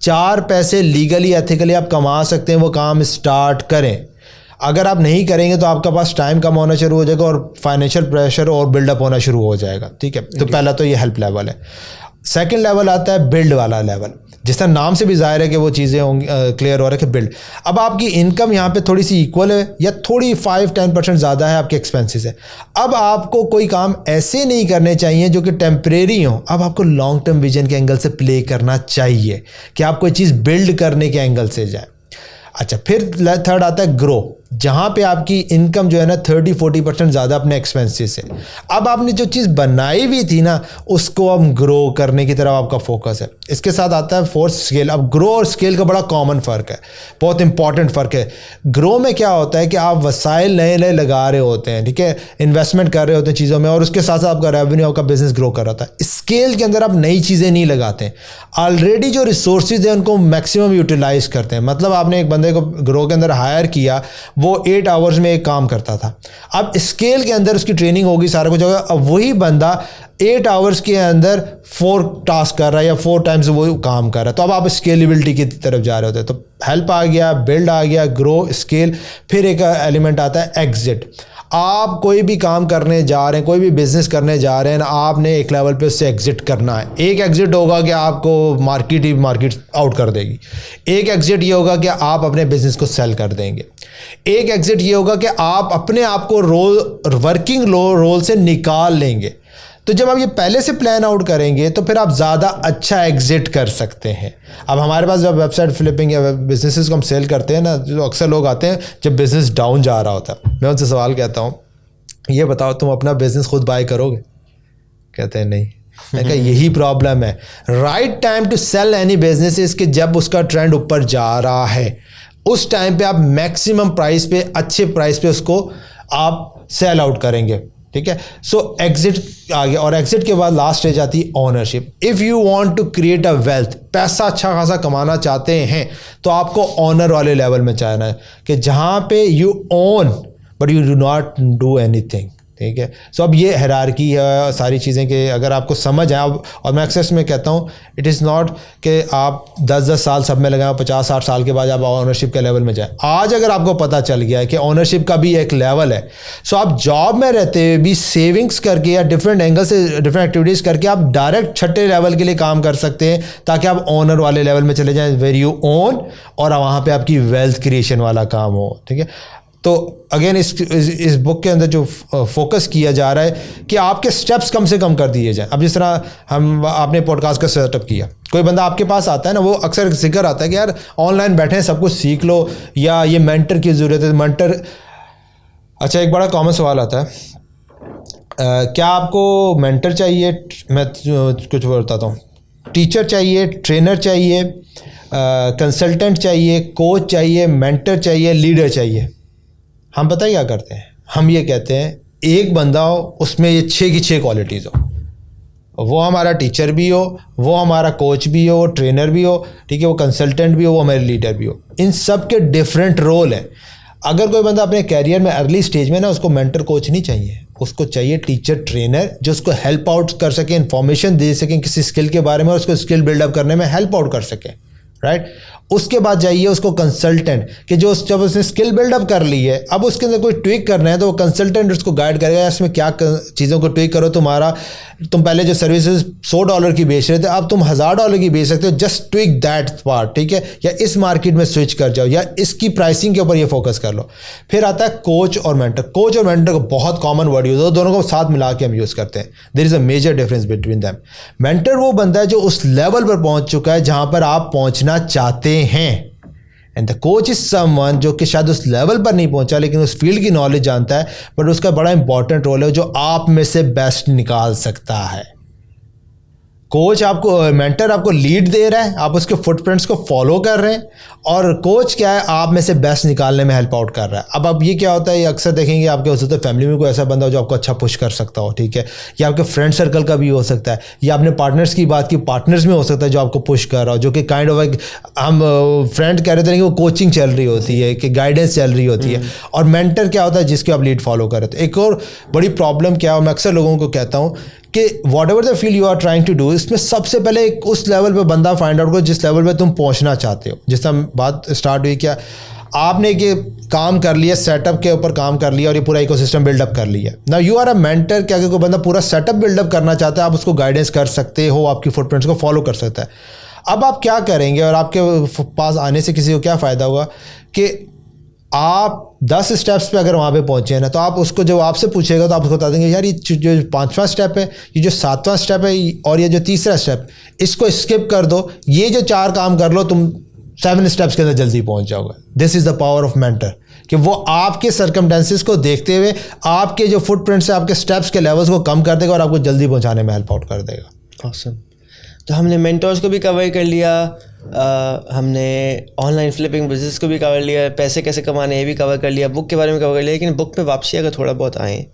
4 पैसे लीगली एथिकली आप कमा सकते हैं, वो काम स्टार्ट करें. अगर आप नहीं करेंगे तो आपका पास टाइम कम होना शुरू हो जाएगा और फाइनेंशियल प्रेशर और बिल्डअप होना शुरू हो जाएगा. ठीक है, तो पहला तो ये हेल्प लेवल है. सेकंड लेवल आता है बिल्ड वाला लेवल, जिस तरह नाम से भी जाहिर है कि वो चीज़ें होंगी, क्लियर हो रहा है कि बिल्ड. अब आपकी इनकम यहाँ पे थोड़ी सी इक्वल है या थोड़ी 5-10% ज़्यादा है, आपके एक्सपेंसेस है. अब आपको कोई काम ऐसे नहीं करने चाहिए जो कि टेम्परेरी हो. अब आपको लॉन्ग टर्म विजन के एंगल से प्ले करना चाहिए कि आप कोई चीज़ बिल्ड करने के एंगल से जाए. अच्छा, फिर थर्ड आता है ग्रो, जहाँ पे आपकी इनकम जो है ना 30-40% ज़्यादा अपने एक्सपेंसेस है. अब आपने जो चीज़ बनाई हुई थी ना, उसको अब ग्रो करने की तरफ आपका फोकस है. इसके साथ आता है फोर्थ स्केल. अब ग्रो और स्केल का बड़ा कॉमन फ़र्क है, बहुत इंपॉर्टेंट फ़र्क है. ग्रो में क्या होता है कि आप वसाइल नए नए लगा रहे होते हैं, ठीक है, इन्वेस्टमेंट कर रहे होते हैं चीज़ों में, और उसके साथ साथ आपका रेवेन्यू, आपका बिजनेस ग्रो कर रहा था. स्केल के अंदर आप नई चीज़ें नहीं लगाते, ऑलरेडी जो रिसोर्सेज हैं उनको मैक्सिमम यूटिलाइज करते हैं. मतलब आपने एक बंदे को ग्रो के अंदर हायर किया, वो 8 आवर्स में एक काम करता था. अब स्केल के अंदर उसकी ट्रेनिंग होगी, सारा कुछ होगा. अब वही बंदा 8 आवर्स के अंदर 4 टास्क कर रहा है या 4 टाइम्स वो काम कर रहा है. तो अब आप स्केलेबिलिटी की तरफ जा रहे होते हैं. तो हेल्प आ गया, बिल्ड आ गया, ग्रो, स्केल. फिर एक एलिमेंट आता है एग्जिट. आप कोई भी काम करने जा रहे हैं, कोई भी बिजनेस करने जा रहे हैं, आपने एक लेवल पे उससे एग्जिट करना है. एक एग्जिट होगा कि आपको मार्केट आउट कर देगी. एक एग्जिट ये होगा कि आप अपने बिजनेस को सेल कर देंगे. एक एग्जिट ये होगा कि आप अपने आप को वर्किंग रोल से निकाल लेंगे. तो जब आप ये पहले से प्लान आउट करेंगे तो फिर आप ज़्यादा अच्छा एग्जिट कर सकते हैं. अब हमारे पास जब वेबसाइट फ्लिपिंग या बिजनेसेस को हम सेल करते हैं ना, जो अक्सर लोग आते हैं जब बिज़नेस डाउन जा रहा होता है, मैं उनसे सवाल कहता हूँ, ये बताओ तुम अपना बिज़नेस खुद बाय करोगे? कहते हैं नहीं. मैं कहा यही प्रॉब्लम है. Right time to sell any business कि जब उसका ट्रेंड ऊपर जा रहा है. उस टाइम पे आप मैक्सिमम प्राइस पे, अच्छे प्राइस पे उसको आप सेल आउट करेंगे, ठीक है। सो एग्जिट आ गया, और एग्जिट के बाद लास्ट स्टेज आती है ownership. If you want to create a wealth, पैसा अच्छा खासा कमाना चाहते हैं तो आपको ऑनर वाले लेवल में जाना है, कि जहाँ पे you own but you do not do anything, ठीक है। सो अब ये हायरार्की है, सारी चीज़ें कि अगर आपको समझ आए अब, और मैं अक्सर में कहता हूँ इट इज़ नॉट कि आप 10-10 साल सब में लगाएं, 50-60 साल के बाद आप ऑनरशिप के लेवल में जाएं। आज अगर आपको पता चल गया है कि ऑनरशिप का भी एक लेवल है, सो आप जॉब में रहते हुए भी सेविंग्स करके या डिफरेंट एंगल से डिफरेंट एक्टिविटीज़ करके आप डायरेक्ट छठे लेवल के लिए काम कर सकते हैं, ताकि आप ऑनर वाले लेवल में चले जाएँ, वेर यू ओन, और वहाँ पर आपकी वेल्थ क्रिएशन वाला काम हो, ठीक है। तो अगेन इस बुक के अंदर जो फोकस किया जा रहा है कि आपके स्टेप्स कम से कम कर दिए जाएं। अब जिस तरह आपने पॉडकास्ट का सेटअप किया, कोई बंदा आपके पास आता है ना, वो अक्सर जिक्र आता है कि यार ऑनलाइन बैठे हैं, सब कुछ सीख लो, या ये मेंटर की ज़रूरत है, मेंटर। अच्छा, एक बड़ा कॉमन सवाल आता है, क्या आपको मेंटर चाहिए? मैं कुछ बताता हूँ। टीचर चाहिए, ट्रेनर चाहिए, कंसल्टेंट चाहिए, कोच चाहिए, मेंटर चाहिए, लीडर चाहिए? हम पता है क्या करते हैं, हम ये कहते हैं एक बंदा हो, उसमें ये 6 की 6 क्वालिटीज़ हो। वो हमारा टीचर भी हो, वो हमारा कोच भी हो, ट्रेनर भी हो, ठीक है, वो कंसल्टेंट भी हो, वो हमारे लीडर भी हो। इन सब के डिफरेंट रोल हैं। अगर कोई बंदा अपने कैरियर में अर्ली स्टेज में ना, उसको मेंटर कोच नहीं चाहिए, उसको चाहिए टीचर ट्रेनर, जो उसको हेल्प आउट कर सके, इन्फॉर्मेशन दे सकें किसी स्किल के बारे में, और उसको स्किल बिल्डअप करने में हेल्प आउट कर सके, राइट। उसके बाद चाहिए उसको कंसल्टेंट, कि जो जब उसने स्किल बिल्डअप कर ली है, अब उसके अंदर कोई ट्विक करना है तो वो कंसल्टेंट उसको गाइड करेगा, इसमें क्या चीज़ों को ट्विक करो। तुम पहले जो सर्विसेज $100 की बेच रहे थे, अब तुम $1000 की बेच सकते हो, जस्ट ट्विक दैट पार्ट, ठीक है। या इस मार्केट में स्विच कर जाओ, या इसकी प्राइसिंग के ऊपर ये फोकस कर लो। फिर आता है कोच और मेंटर। कोच और मेंटर को बहुत कॉमन वर्ड यूज हो, दोनों को साथ मिला के हम यूज़ करते हैं। There is a major difference between them. Mentor वो बंदा है जो उस लेवल पर पहुंच चुका है जहां पर आप पहुंचना चाहते हैं, and the coach is someone जो कि शायद उस लेवल पर नहीं पहुंचा, लेकिन उस फील्ड की नॉलेज जानता है, बट उसका बड़ा इंपॉर्टेंट रोल है जो आप में से बेस्ट निकाल सकता है। कोच आपको, मेंटर आपको लीड दे रहा है, आप उसके फुटप्रिंट्स को फॉलो कर रहे हैं, और कोच क्या है, आप में से बेस्ट निकालने में हेल्प आउट कर रहा है। अब ये क्या होता है, ये अक्सर देखेंगे आपके हो सकता है फैमिली में कोई ऐसा बंदा हो जो आपको अच्छा पुश कर सकता हो, ठीक है, या आपके फ्रेंड सर्कल का भी हो सकता है, या आपने पार्टनर्स की बात की, पार्टनर्स में हो सकता है जो आपको पुश कर रहा हो, जो कि काइंड ऑफ हम फ्रेंड कह रहे थे कि वो कोचिंग चल रही होती है, कि गाइडेंस चल रही होती है। और मेंटर क्या होता है, जिसके आप लीड फॉलो कर रहे थे। एक और बड़ी प्रॉब्लम क्या है, मैं अक्सर लोगों को कहता हूँ कि whatever the field you are trying to do, इसमें सबसे पहले एक उस लेवल पे बंदा फाइंड आउट करो जिस लेवल पे तुम पहुंचना चाहते हो। जिस तरह बात स्टार्ट हुई, क्या आपने ये काम कर लिया, सेटअप के ऊपर काम कर लिया और ये पूरा इकोसिस्टम बिल्डअप कर लिया। Now you are a mentor, क्या कोई बंदा पूरा सेटअप बिल्डअप करना चाहता है, आप उसको गाइडेंस कर सकते हो, आपकी फुटप्रिंट्स को फॉलो कर सकता है। अब आप क्या करेंगे, और आपके पास आने से किसी को क्या फ़ायदा होगा कि आप 10 स्टेप्स पे अगर वहाँ पे पहुँचे हैं ना, तो आप उसको जब आपसे पूछेगा तो आप उसको बता देंगे यार ये जो 5वां स्टेप है, ये जो 7वां स्टेप है, और ये जो 3रा स्टेप, इसको स्किप कर दो, ये जो 4 काम कर लो, तुम 7 स्टेप्स के अंदर जल्दी पहुँच जाओगे। This is the power of mentor, कि वो आपके सर्कमस्टेंसेस को देखते हुए आपके जो फुटप्रिंट्स है, आपके स्टेप्स के लेवल्स को कम कर देगा और आपको जल्दी पहुँचाने में हेल्प आउट कर देगा। ऑसम। तो हमने मेंटर्स को भी कवर कर लिया, हमने ऑनलाइन फ्लिपिंग बिजनेस को भी कवर लिया, पैसे कैसे कमाने ये भी कवर कर लिया, बुक के बारे में कवर कर लिया। लेकिन बुक पे वापसी अगर थोड़ा बहुत आए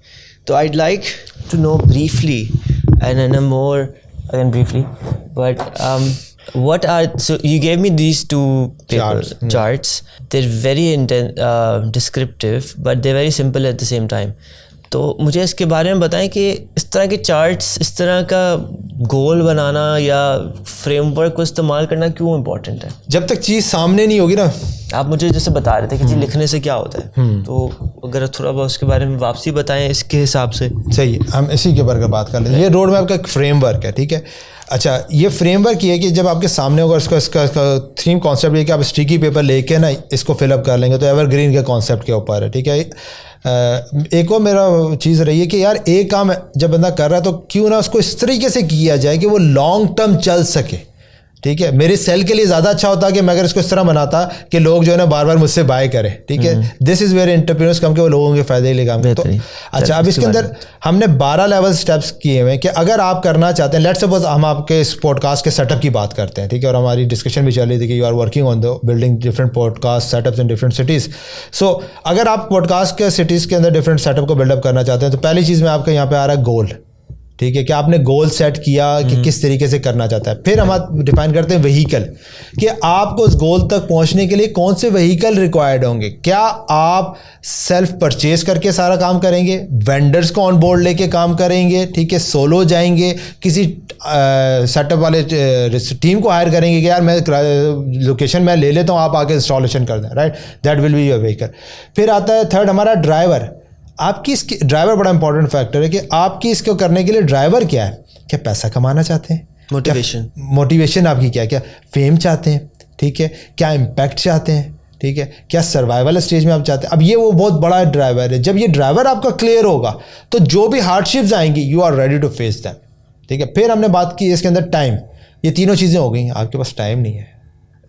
तो I'd like to know briefly and more again briefly, but what are, so you gave me these 2 papers, charts. They're very descriptive, but they're very simple at the same time. तो मुझे इसके बारे में बताएं कि इस तरह के चार्ट्स, इस तरह का गोल बनाना या फ्रेमवर्क को इस्तेमाल करना क्यों इम्पोर्टेंट है? जब तक चीज़ सामने नहीं होगी ना, आप मुझे जैसे बता रहे थे कि जी लिखने से क्या होता है, तो अगर थोड़ा बहुत उसके बारे में वापसी बताएं इसके हिसाब से। सही, हम इसी के बारे में बात कर लेते हैं। ये रोड मैप का एक फ्रेमवर्क है, ठीक है। अच्छा, ये फ्रेमवर्क ये है कि जब आपके सामने होगा, इसका थीम कॉन्सेप्ट ये कि आप स्टिकी पेपर लेके ना इसको फिलअप कर लेंगे, तो एवरग्रीन के कॉन्सेप्ट के ऊपर है, ठीक है। एक और मेरा चीज़ रही है कि यार एक काम जब बंदा कर रहा है तो क्यों ना उसको इस तरीके से किया जाए कि वो लॉन्ग टर्म चल सके। ठीक है, मेरे सेल के लिए ज़्यादा अच्छा होता कि मैं अगर इसको इस तरह बनाता कि लोग जो है ना बार बार मुझसे बाय करें, ठीक है। दिस इज़ वेयर एंटरप्रेन्योर्स कम के वो लोगों के फायदे के लिए काम करते हैं। अच्छा, अब इसके अंदर हमने 12 लेवल स्टेप्स किए हुए हैं कि अगर आप करना चाहते हैं, लेट्स सपोज हम आपके इस पॉडकास्ट के सेटअप की बात करते हैं, ठीक है, और हमारी डिस्कशन भी चल रही थी कि you are working on the building different podcast setups in different cities. So अगर आप पॉडकास्ट के सिटीज़ के अंदर डिफरेंट सेटअप को बिल्डअप करना चाहते हैं तो पहली चीज़ में आपका यहाँ पे आ रहा है गोल, ठीक है, कि आपने गोल सेट किया कि किस तरीके से करना चाहता है। फिर हम डिफाइन करते हैं व्हीकल, कि आपको उस गोल तक पहुंचने के लिए कौन से व्हीकल रिक्वायर्ड होंगे। क्या आप सेल्फ परचेज करके सारा काम करेंगे, वेंडर्स को ऑन बोर्ड लेके काम करेंगे, ठीक है, सोलो जाएंगे, किसी सेटअप वाले टीम को हायर करेंगे कि यार मैं लोकेशन मैं ले लेता हूँ, आप आके इंस्टॉलेशन कर दें, right, that will be your vehicle. फिर आता है थर्ड हमारा ड्राइवर। आपकी इसकी ड्राइवर बड़ा इंपॉर्टेंट फैक्टर है कि आपकी इसको करने के लिए ड्राइवर क्या है। क्या पैसा कमाना चाहते हैं, मोटिवेशन आपकी क्या क्या फेम चाहते हैं, ठीक है, क्या इम्पैक्ट चाहते हैं, ठीक है, क्या सर्वाइवल स्टेज में आप चाहते हैं। अब ये वो बहुत बड़ा ड्राइवर है। जब ये ड्राइवर आपका क्लियर होगा तो जो भी हार्डशिप्स आएंगी you are ready to face them, ठीक है। फिर हमने बात की इसके अंदर टाइम, ये तीनों चीज़ें हो गई। आपके पास टाइम नहीं है,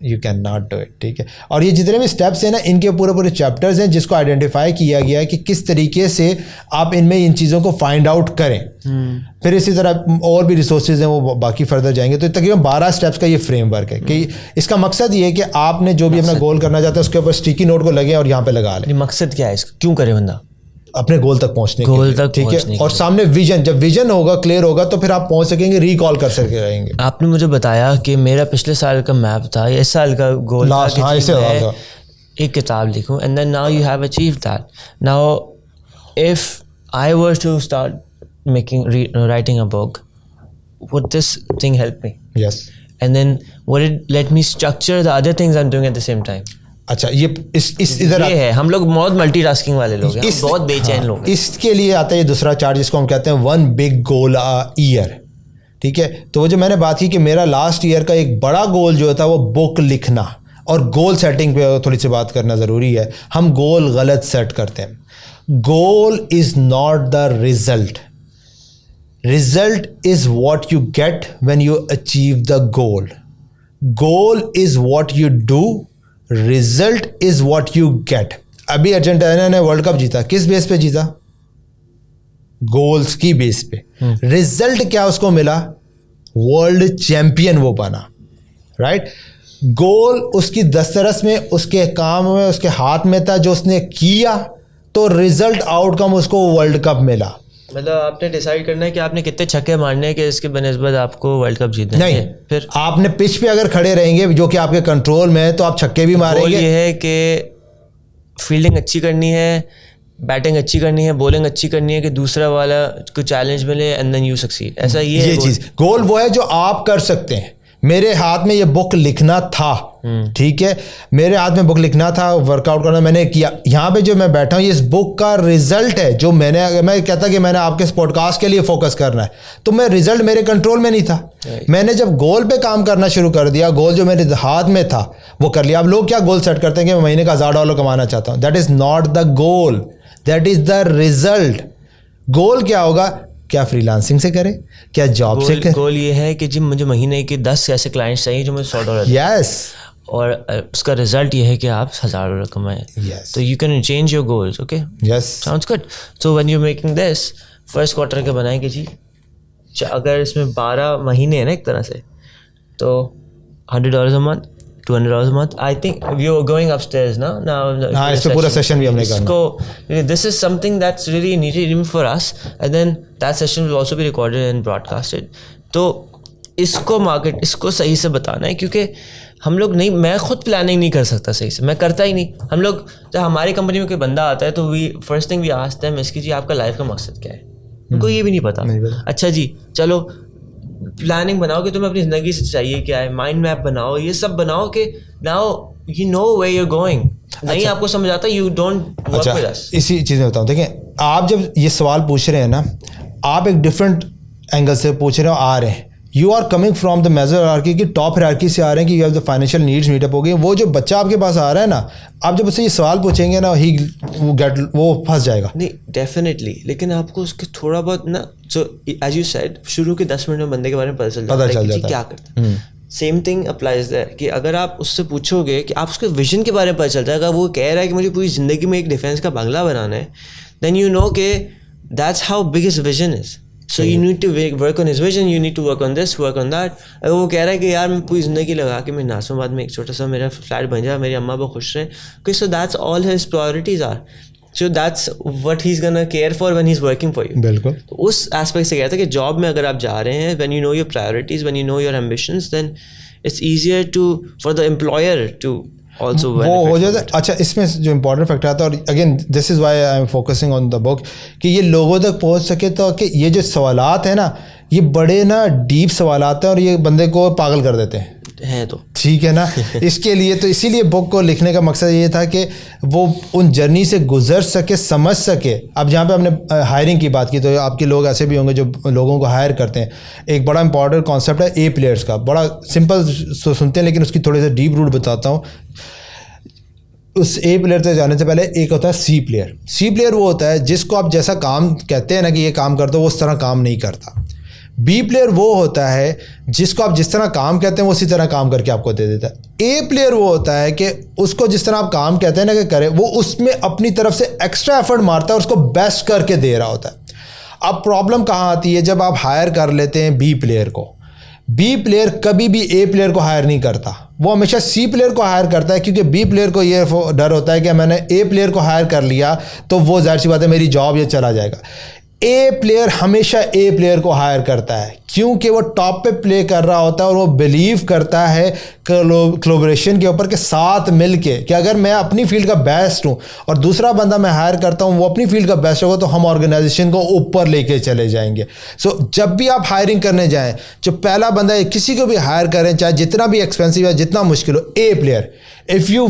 you can not do it, ठीक है। और ये जितने भी स्टेप्स हैं ना, इनके पूरे पूरे चैप्टर्स हैं जिसको आइडेंटिफाई किया गया है कि किस तरीके से आप इनमें इन चीज़ों को फाइंड आउट करें। फिर इसी तरह और भी रिसोर्सेज हैं वो बाकी फर्दर जाएंगे। तो तकरीबन 12 स्टेप्स का ये फ्रेमवर्क है कि इसका मकसद ये है कि आपने जो भी अपना गोल करना चाहते हैं उसके ऊपर स्टिकी नोट को लगे और यहाँ पे लगा लें। मकसद क्या है इसका, क्यों करे बंदा अपने गोल तक पहुंचने के लिए, ठीक है। और सामने विजन, जब विजन होगा, क्लियर होगा, तो फिर आप पहुंच सकेंगे, रिकॉल कर सकेंगे। आपने मुझे बताया कि मेरा पिछले साल का मैप था, इस साल का गोल लास्ट, हाँ, इसे मैं एक किताब लिखूं, and then now you have achieved that. Now if I were to start writing a book, would this thing help me? Yes. And then would it let me structure the other things I'm doing at the same time? अच्छा, ये इस इधर ये है, हम लोग बहुत multitasking वाले लोग हैं, बहुत बेचैन लोग हैं। इसके लिए आता है ये दूसरा चार्ट जिसको हम कहते हैं 1 big goal a year, ठीक है। तो वो जो मैंने बात की कि मेरा लास्ट ईयर का एक बड़ा गोल जो था वो बुक लिखना, और गोल सेटिंग पे थोड़ी सी बात करना ज़रूरी है। हम गोल गलत सेट करते हैं। Goal is not the result, result is what you get when you achieve the goal. Goal is what you do, result is what you get. अभी अर्जेंटीना ने वर्ल्ड कप जीता, किस बेस पे जीता? गोल्स की base पे। Result क्या उसको मिला? वर्ल्ड चैंपियन वो बना, राइट। गोल उसकी दस्तरस में, उसके काम में, उसके हाथ में था, जो उसने किया, तो रिजल्ट आउटकम उसको वर्ल्ड कप मिला। मतलब आपने डिसाइड करना है कि आपने कितने छक्के मारने हैं कि इसके बनस्बत आपको वर्ल्ड कप जीतना है। नहीं, फिर आपने पिच पे अगर खड़े रहेंगे जो कि आपके कंट्रोल में है तो आप छक्के भी मारेंगे। ये है कि फील्डिंग अच्छी करनी है, बैटिंग अच्छी करनी है, बॉलिंग अच्छी करनी है कि दूसरा वाला को चैलेंज मिले एंड देन यू सक्सीड। ऐसा ये चीज़ गोल वो है जो आप कर सकते हैं। मेरे हाथ में ये बुक लिखना था, ठीक है, मेरे हाथ में बुक लिखना था, वर्कआउट करना मैंने किया। यहाँ पे जो मैं बैठा हूँ ये इस बुक का रिजल्ट है जो मैं कहता कि मैंने आपके इस पॉडकास्ट के लिए फोकस करना है, तो मैं रिजल्ट मेरे कंट्रोल में नहीं था। मैंने जब गोल पे काम करना शुरू कर दिया, गोल जो मेरे हाथ में था वो कर लिया। अब लोग क्या गोल सेट करते हैं कि मैं महीने का $1000 कमाना चाहता हूँ। That is not the goal, that is the result. Goal क्या होगा? क्या फ्रीलांसिंग से करें, क्या जॉब से करें? गोल ये है कि जी मुझे महीने के 10 ऐसे क्लाइंट्स चाहिए जो मुझे $100 यस, और उसका रिजल्ट ये है कि आप $1000 कमाएं। yes. तो you can change your goals, okay, yes, sounds good. So when you making this first quarter के बनाएंगे जी, अगर इसमें 12 महीने हैं ना एक तरह से, तो $100 a month, $200 a month. I think we are going upstairs now. हाँ, इस पे पूरा सेशन भी हमने करना। This is something that's really needed even for us, and then that session will also be recorded and broadcasted. तो इसको market, इसको सही से बताना है, क्योंकि हम लोग नहीं, मैं खुद प्लानिंग नहीं कर सकता सही से, मैं करता ही नहीं। हम लोग जब हमारी कंपनी में कोई बंदा आता है तो first thing we ask them इसकी जी आपका लाइफ का मकसद क्या है। उनको ये भी नहीं पता। अच्छा जी, चलो प्लानिंग बनाओ कि तुम्हें अपनी ज़िंदगी से चाहिए क्या है, माइंड मैप बनाओ, ये सब बनाओ कि now you know where you are going. नहीं आपको समझ आता, you don't work with us. इसी चीज़ में बताऊँ, देखें, आप जब ये सवाल पूछ रहे हैं ना, आप एक डिफरेंट एंगल से पूछ रहे हो, आ रहे हैं। You are coming from the major hierarchy की टॉप हायरार्की से आ रहे हैं कि you have the financial needs meet up हो गई। वो जो बच्चा आपके पास आ रहा है ना, आप जब उससे ये सवाल पूछेंगे ना, वो फंस जाएगा। नहीं, डेफिनेटली, लेकिन आपको उसके थोड़ा बहुत ना, सो एज यू सेड, शुरू के 10 मिनट में बंदे के बारे में पता चल जाता है कि क्या करता है। सेम थिंग अप्लाइज देयर कि अगर आप उससे पूछोगे कि आप उसके विजन के बारे में पता चलता है, अगर वो कह रहा है कि मुझे पूरी ज़िंदगी में एक डिफेंस का बंगला बनाना है, देन यू नो कि that's how big his vision is. So you need to work on his vision, you need to work on this, work on that. अगर वो कह रहा है कि यार मैं पूरी ज़िंदगी लगा कि मैं नासूमाबाद में एक छोटा सा मेरा फ्लैट बन जाए, मेरी अम्मा बहुत खुश रहे, so that's all his priorities are. So that's what he's gonna care for when he's working for you. बिल्कुल. तो उस एस्पेक्ट से कहता है कि जॉब में अगर आप जा रहे हैं, when you know your priorities, when you know your ambitions, then it's easier to for the employer to also वो हो जाता है. अच्छा, इसमें जो इम्पोर्टेंट फैक्टर आता है, और again this is why I am focusing on the book, कि ये लोगों तक पहुंच सके, तो कि ये जो सवालात हैं ना, ये बड़े ना डीप सवालात हैं और ये बंदे को पागल कर देते हैं. है तो ठीक है ना. इसके लिए तो इसीलिए बुक को लिखने का मकसद ये था कि वो उन जर्नी से गुजर सके, समझ सके. अब जहाँ पे हमने हायरिंग की बात की, तो आपके लोग ऐसे भी होंगे जो लोगों को हायर करते हैं. एक बड़ा इंपॉर्टेंट कॉन्सेप्ट है ए प्लेयर्स का. बड़ा सिंपल सुनते हैं, लेकिन उसकी थोड़ी सी डीप रूट बताता हूँ. उस ए प्लेयर तक जाने से पहले एक होता है सी प्लेयर. सी प्लेयर वो होता है जिसको आप जैसा काम कहते हैं ना कि ये काम कर दो, वो उस तरह काम नहीं करता. बी प्लेयर वो होता है जिसको आप जिस तरह काम कहते हैं वो उसी तरह काम करके आपको दे देता है. ए प्लेयर वो होता है कि उसको जिस तरह आप काम कहते हैं ना कि करे, वो उसमें अपनी तरफ से एक्स्ट्रा एफर्ट मारता है और उसको बेस्ट करके दे रहा होता है. अब प्रॉब्लम कहाँ आती है, जब आप हायर कर लेते हैं बी प्लेयर को. बी प्लेयर कभी भी ए प्लेयर को हायर नहीं करता, वो हमेशा सी प्लेयर को हायर करता है, क्योंकि बी प्लेयर को ये डर होता है कि मैंने ए प्लेयर को हायर कर लिया तो वो जाहिर सी बात है मेरी जॉब ये चला जाएगा. ए प्लेयर हमेशा ए प्लेयर को हायर करता है, क्योंकि वो टॉप पे प्ले कर रहा होता है और वो बिलीव करता है कोलैबोरेशन के ऊपर के साथ मिलके कि अगर मैं अपनी फील्ड का बेस्ट हूँ और दूसरा बंदा मैं हायर करता हूँ वो अपनी फील्ड का बेस्ट होगा, तो हम ऑर्गेनाइजेशन को ऊपर लेके चले जाएंगे. सो जब भी आप हायरिंग करने जाएं, जो पहला बंदा है किसी को भी हायर करें, चाहे जितना भी एक्सपेंसिव है, जितना मुश्किल हो, ए प्लेयर. इफ़ यू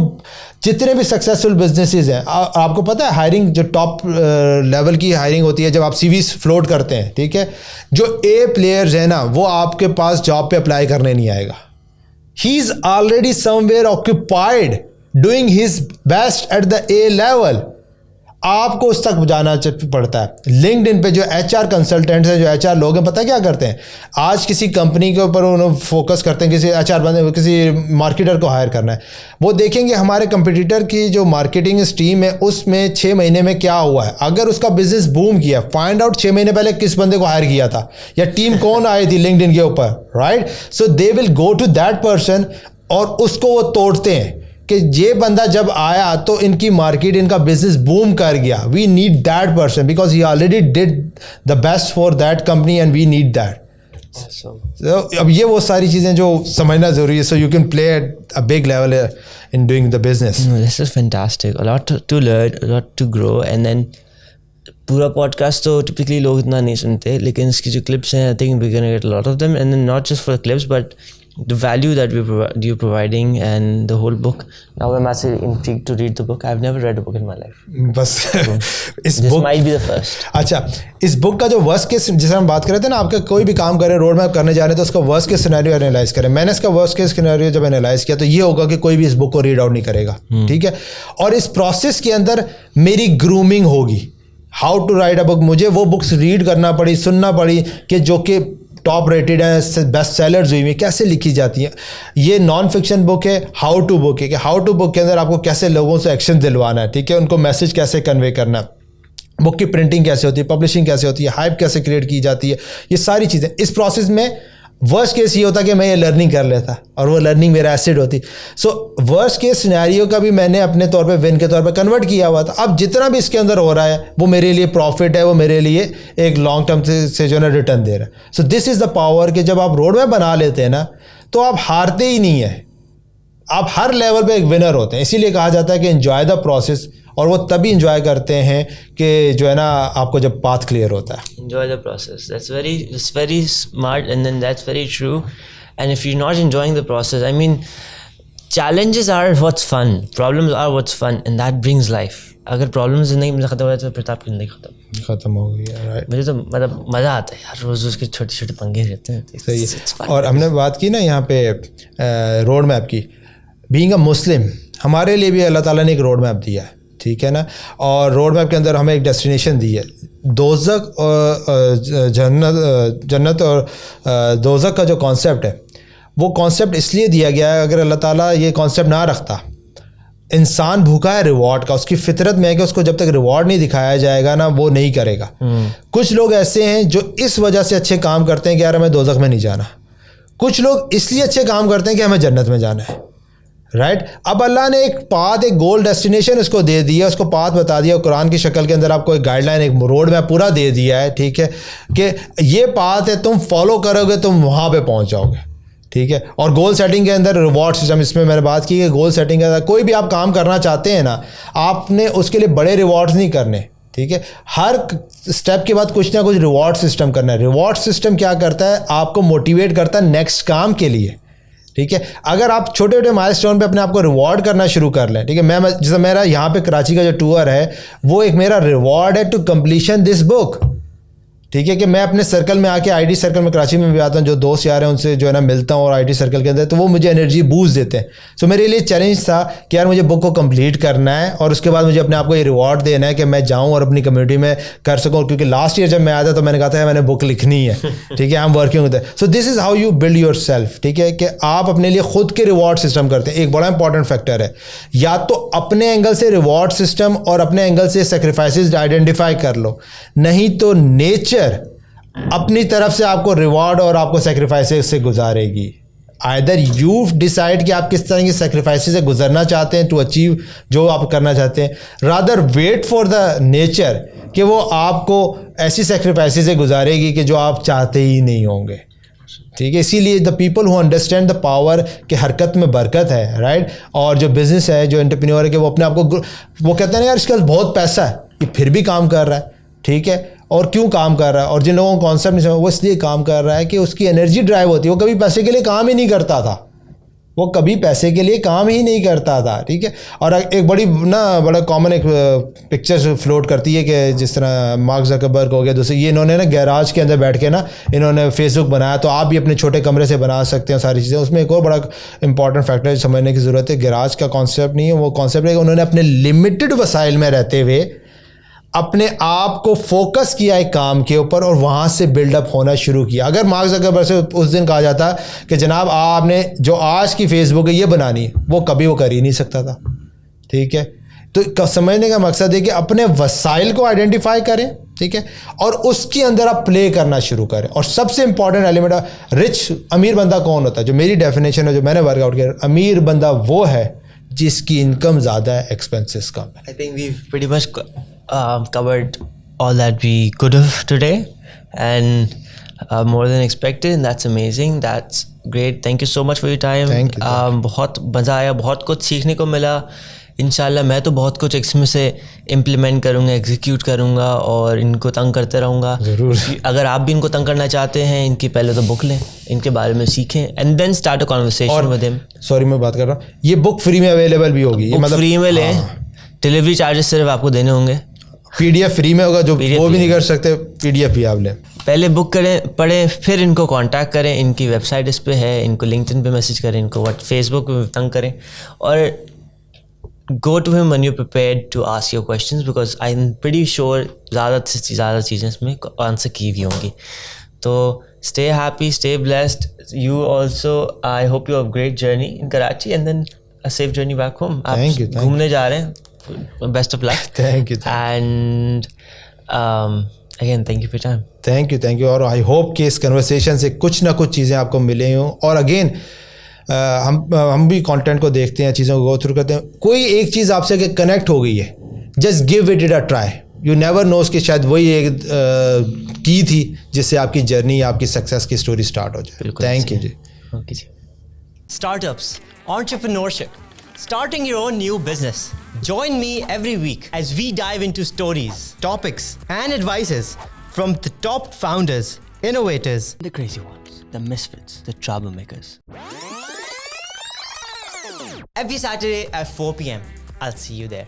जितने भी सक्सेसफुल बिजनेसेस हैं, आपको पता है हायरिंग जो टॉप लेवल की हायरिंग होती है, जब आप सीवीज फ्लोट करते हैं, ठीक है, जो ए प्लेयर्स है ना, वो आपके पास जॉब पे अप्लाई करने नहीं आएगा. He is already somewhere occupied doing his best at the A level. आपको उस तक जाना पड़ता है. लिंक्डइन पे जो एचआर कंसल्टेंट्स हैं, जो एचआर लोग हैं, पता है क्या करते हैं, आज किसी कंपनी के ऊपर उन्होंने फोकस करते हैं, किसी एचआर बंदे, किसी मार्केटर को हायर करना है, वो देखेंगे हमारे कंपटीटर की जो मार्केटिंग टीम है उसमें 6 महीने में क्या हुआ है. अगर उसका बिजनेस बूम किया, फाइंड आउट 6 महीने पहले किस बंदे को हायर किया था या टीम कौन आई थी लिंक्डइन के ऊपर, right. So they will go to that person और उसको वो तोड़ते हैं कि ये बंदा जब आया तो इनकी मार्केट, इनका बिजनेस बूम कर गया. We need that person because he already did the best for that company and we need that. अब ये वो सारी चीज़ें जो समझना ज़रूरी है, so you can play at a big level in doing the business. This is fantastic, a lot to learn, a lot to grow. And then पूरा पॉडकास्ट तो टिपिकली लोग इतना नहीं सुनते, लेकिन इसकी जो क्लिप्स हैं, I think we can get a lot of them. And then not just for the clips but the value that you're providing and the whole book. Now I'm actually intrigued to read the book. I've never read a book in my life. बस इस this book might be the first. अच्छा, इस book का जो worst case, जिसे हम बात कर रहे थे ना, आपका कोई भी काम करें, रोड मैप करने जा रहे हैं, तो उसका वर्स्ट केस सिनेरियो एनालाइज करें. मैंने इसका वर्स्ट केस सिनेरियो जब एनालाइज किया तो ये होगा कि कोई भी इस बुक को रीड आउट नहीं करेगा, ठीक है. और इस प्रोसेस के अंदर मेरी ग्रूमिंग होगी. How to write a book, मुझे वो बुक्स रीड करना पड़ी, सुनना पड़ी कि जो कि टॉप रेटेड है, बेस्ट सेलर्स हुई हुई, कैसे लिखी जाती हैं. ये नॉन फिक्शन बुक है, हाउ टू बुक है कि हाउ टू बुक के अंदर आपको कैसे लोगों से एक्शन दिलवाना है, ठीक है, उनको मैसेज कैसे कन्वे करना है, बुक की प्रिंटिंग कैसे होती है, पब्लिशिंग कैसे होती है, हाइप कैसे क्रिएट की जाती है, ये सारी चीज़ें. इस प्रोसेस में वर्स्ट केस ये होता कि मैं ये लर्निंग कर लेता और वो लर्निंग मेरा एसेट होती. सो वर्स्ट केस सिनेरियो का भी मैंने अपने तौर पे विन के तौर पे कन्वर्ट किया हुआ था. अब जितना भी इसके अंदर हो रहा है वो मेरे लिए प्रॉफिट है, वो मेरे लिए एक लॉन्ग टर्म से जो है ना रिटर्न दे रहा है. So this is the power कि जब आप रोड मैप बना लेते हैं ना, तो आप हारते ही नहीं है, आप हर लेवल पे एक विनर होते हैं. इसीलिए कहा जाता है कि एंजॉय द प्रोसेस, और वो तभी इंजॉय करते हैं कि जो है ना आपको जब पाथ क्लियर होता है. Enjoy the process. That's very smart, and then that's very true. And if you're not enjoying the process, I mean, challenges are what's fun, problems are what's fun, and that brings life. अगर problems जिंदगी में खत्म हो जाए तो फिर आपकी जिंदगी खत्म हो गई है, राइट. मुझे तो मतलब मज़ा आता है यार, रोज़ उसके छोटे छोटे पंगे रहते हैं. सही है. और हमने बात की ना यहाँ पे रोड मैप की. बीइंग अ मुस्लिम, हमारे लिए भी अल्लाह ताला ने एक रोड मैप दिया है, ठीक है ना. और रोड मैप के अंदर हमें एक डेस्टिनेशन दी है. दोज़ख और जन्नत और दोज़ख का जो कॉन्सेप्ट है वो कॉन्सेप्ट इसलिए दिया गया है, अगर अल्लाह ताला ये कॉन्सेप्ट ना रखता, इंसान भूखा है रिवॉर्ड का, उसकी फितरत में है कि उसको जब तक रिवॉर्ड नहीं दिखाया जाएगा ना वो नहीं करेगा। कुछ लोग ऐसे हैं जो इस वजह से अच्छे काम करते हैं कि यार हमें दोज़ख में नहीं जाना, कुछ लोग इसलिए अच्छे काम करते हैं कि हमें जन्नत में जाना है, राइट। अब अल्लाह ने एक पाथ, एक गोल डेस्टिनेशन उसको दे दिया, उसको पाथ बता दिया, कुरान की शक्ल के अंदर आपको एक गाइडलाइन, एक रोड मैप पूरा दे दिया है, ठीक है, कि ये पाथ है, तुम फॉलो करोगे तुम वहाँ पे पहुँच जाओगे, ठीक है। और गोल सेटिंग के अंदर रिवॉर्ड सिस्टम, इसमें मैंने बात की कि गोल सेटिंग के अंदर कोई भी आप काम करना चाहते हैं ना, आपने उसके लिए बड़े रिवॉर्ड्स नहीं करने, ठीक है। हर स्टेप के बाद कुछ ना कुछ रिवॉर्ड सिस्टम करना है। रिवॉर्ड सिस्टम क्या करता है, आपको मोटिवेट करता है नेक्स्ट काम के लिए, ठीक है। अगर आप छोटे छोटे माइलस्टोन पे अपने आप को रिवॉर्ड करना शुरू कर लें, ठीक है। मैं जैसे मेरा यहाँ पे कराची का जो टूर है वो एक मेरा रिवॉर्ड है टू कंप्लीशन दिस बुक, ठीक है, कि मैं अपने सर्कल में आके, आईटी सर्कल में कराची में भी आता हूँ, जो दोस्त यार हैं उनसे जो है ना मिलता हूँ और आईटी सर्कल के अंदर, तो वो मुझे एनर्जी बूस्ट देते हैं। सो मेरे लिए चैलेंज था कि यार मुझे बुक को कंप्लीट करना है और उसके बाद मुझे अपने आप को ये रिवॉर्ड देना है कि मैं जाऊँ और अपनी कम्युनिटी में कर सकूँ, क्योंकि लास्ट ईयर जब मैं आया था तो मैंने कहा था मैंने बुक लिखनी है, ठीक है, I am working with it. So this is how you build your self, ठीक है, कि आप अपने लिए खुद के रिवॉर्ड सिस्टम करते हैं। एक बड़ा इंपॉर्टेंट फैक्टर है, या तो अपने एंगल से रिवॉर्ड सिस्टम और अपने एंगल से सेक्रीफाइसेस आइडेंटिफाई कर लो, नहीं तो नेचर अपनी तरफ से आपको रिवॉर्ड और आपको सेक्रीफाइसेस से गुजारेगी। आइदर यू डिसाइड कि आप किस तरह की सेक्रीफाइसेस से गुजरना चाहते हैं टू अचीव जो आप करना चाहते हैं, rather wait for the nature कि वो आपको ऐसी सेक्रीफाइसेस से गुजारेगी कि जो आप चाहते ही नहीं होंगे, ठीक है। इसीलिए the people who understand the power कि हरकत में बरकत है, राइट, और जो बिजनेस है, जो एंटरप्रेन्योर है, कि वो अपने आप को, वो कहते हैं यार इसके पास बहुत पैसा है ये फिर भी काम कर रहा है, ठीक है, और क्यों काम कर रहा है, और जिन लोगों को कॉन्सेप्ट नहीं समझ वो इसलिए काम कर रहा है कि उसकी एनर्जी ड्राइव होती है, वो कभी पैसे के लिए काम ही नहीं करता था, वो कभी पैसे के लिए काम ही नहीं करता था, ठीक है। और एक बड़ा कॉमन एक पिक्चर फ्लोट करती है कि जिस तरह मार्क ज़करबर्ग हो गया, दूसरे ये इन्होंने ना गैराज के अंदर बैठ के ना इन्होंने फेसबुक बनाया, तो आप भी अपने छोटे कमरे से बना सकते हैं सारी चीज़ें। उसमें एक और बड़ा इंपॉर्टेंट फैक्टर समझने की ज़रूरत है, गैराज का कॉन्सेप्ट नहीं है, वो कॉन्सेप्ट है कि उन्होंने अपने लिमिटेड वसाइल में रहते हुए अपने आप को फोकस किया एक काम के ऊपर और वहाँ से बिल्डअप होना शुरू किया। अगर मार्क ज़करबर्ग से उस दिन कहा जाता कि जनाब आपने जो आज की फेसबुक है ये बनानी, वो कभी वो कर ही नहीं सकता था, ठीक है। तो समझने का मकसद है कि अपने वसाइल को आइडेंटिफाई करें, ठीक है, और उसके अंदर आप प्ले करना शुरू करें। और सबसे इंपॉर्टेंट एलिमेंट, रिच अमीर बंदा कौन होता है, जो मेरी डेफिनेशन है, जो मैंने वर्कआउट किया, अमीर बंदा वो है जिसकी इनकम ज़्यादा है, एक्सपेंसेस कम है। I think we pretty much covered all that we could have today, and more than expected, and that's amazing, that's great. Thank you so much for your time. Thank you. बहुत मज़ा आया, बहुत कुछ सीखने को मिला। इंशाल्लाह मैं तो बहुत कुछ इसमें से इम्प्लीमेंट करूँगा, एग्जीक्यूट करूँगा और इनको तंग करते रहूँगा। ज़रूर। अगर आप भी इनको तंग करना चाहते हैं, इनकी पहले तो बुक लें, इनके बारे में सीखें, and then start a conversation with him. Sorry मैं बात कर रहा हूँ, ये बुक फ्री में अवेलेबल भी होगी, ये मतलब फ्री में लें, डिलीवरी चार्जेस सिर्फ आपको देने होंगे। पीडीएफ फ्री में होगा, जो वो भी नहीं कर सकते पीडीएफ भी आप लें। पहले बुक करें, पढ़ें, फिर इनको कांटेक्ट करें। इनकी वेबसाइट इस पे है, इनको लिंक्डइन पे मैसेज करें, इनको फेसबुक पे तंग करें, और go to him when you prepared to ask your questions, because I am pretty sure ज़्यादा से ज़्यादा चीज़ें इसमें आंसर की भी होंगी। तो stay happy, stay blessed, you also. I hope you have great journey in Karachi and then a safe journey back home. आप घूमने जा रहे हैं, best of luck. Thank you. And again, thank you for your time. Thank you. और I hope कि इस conversation से कुछ ना कुछ चीज़ें आपको मिले हों। और अगेन हम भी कंटेंट को देखते हैं, चीज़ों को गो थ्रू करते हैं, कोई एक चीज़ आपसे कि कनेक्ट हो गई है, just give it a try. You never knows कि शायद वही एक की थी जिससे आपकी जर्नी, आपकी सक्सेस की स्टोरी स्टार्ट हो जाए। थैंक यू जी। ओके जी। Startups, entrepreneurship, starting your own new business. Join me every week as we dive into stories, topics, and advices from the top founders, innovators, the crazy ones, the misfits, the troublemakers. Every Saturday at 4 p.m. I'll see you there.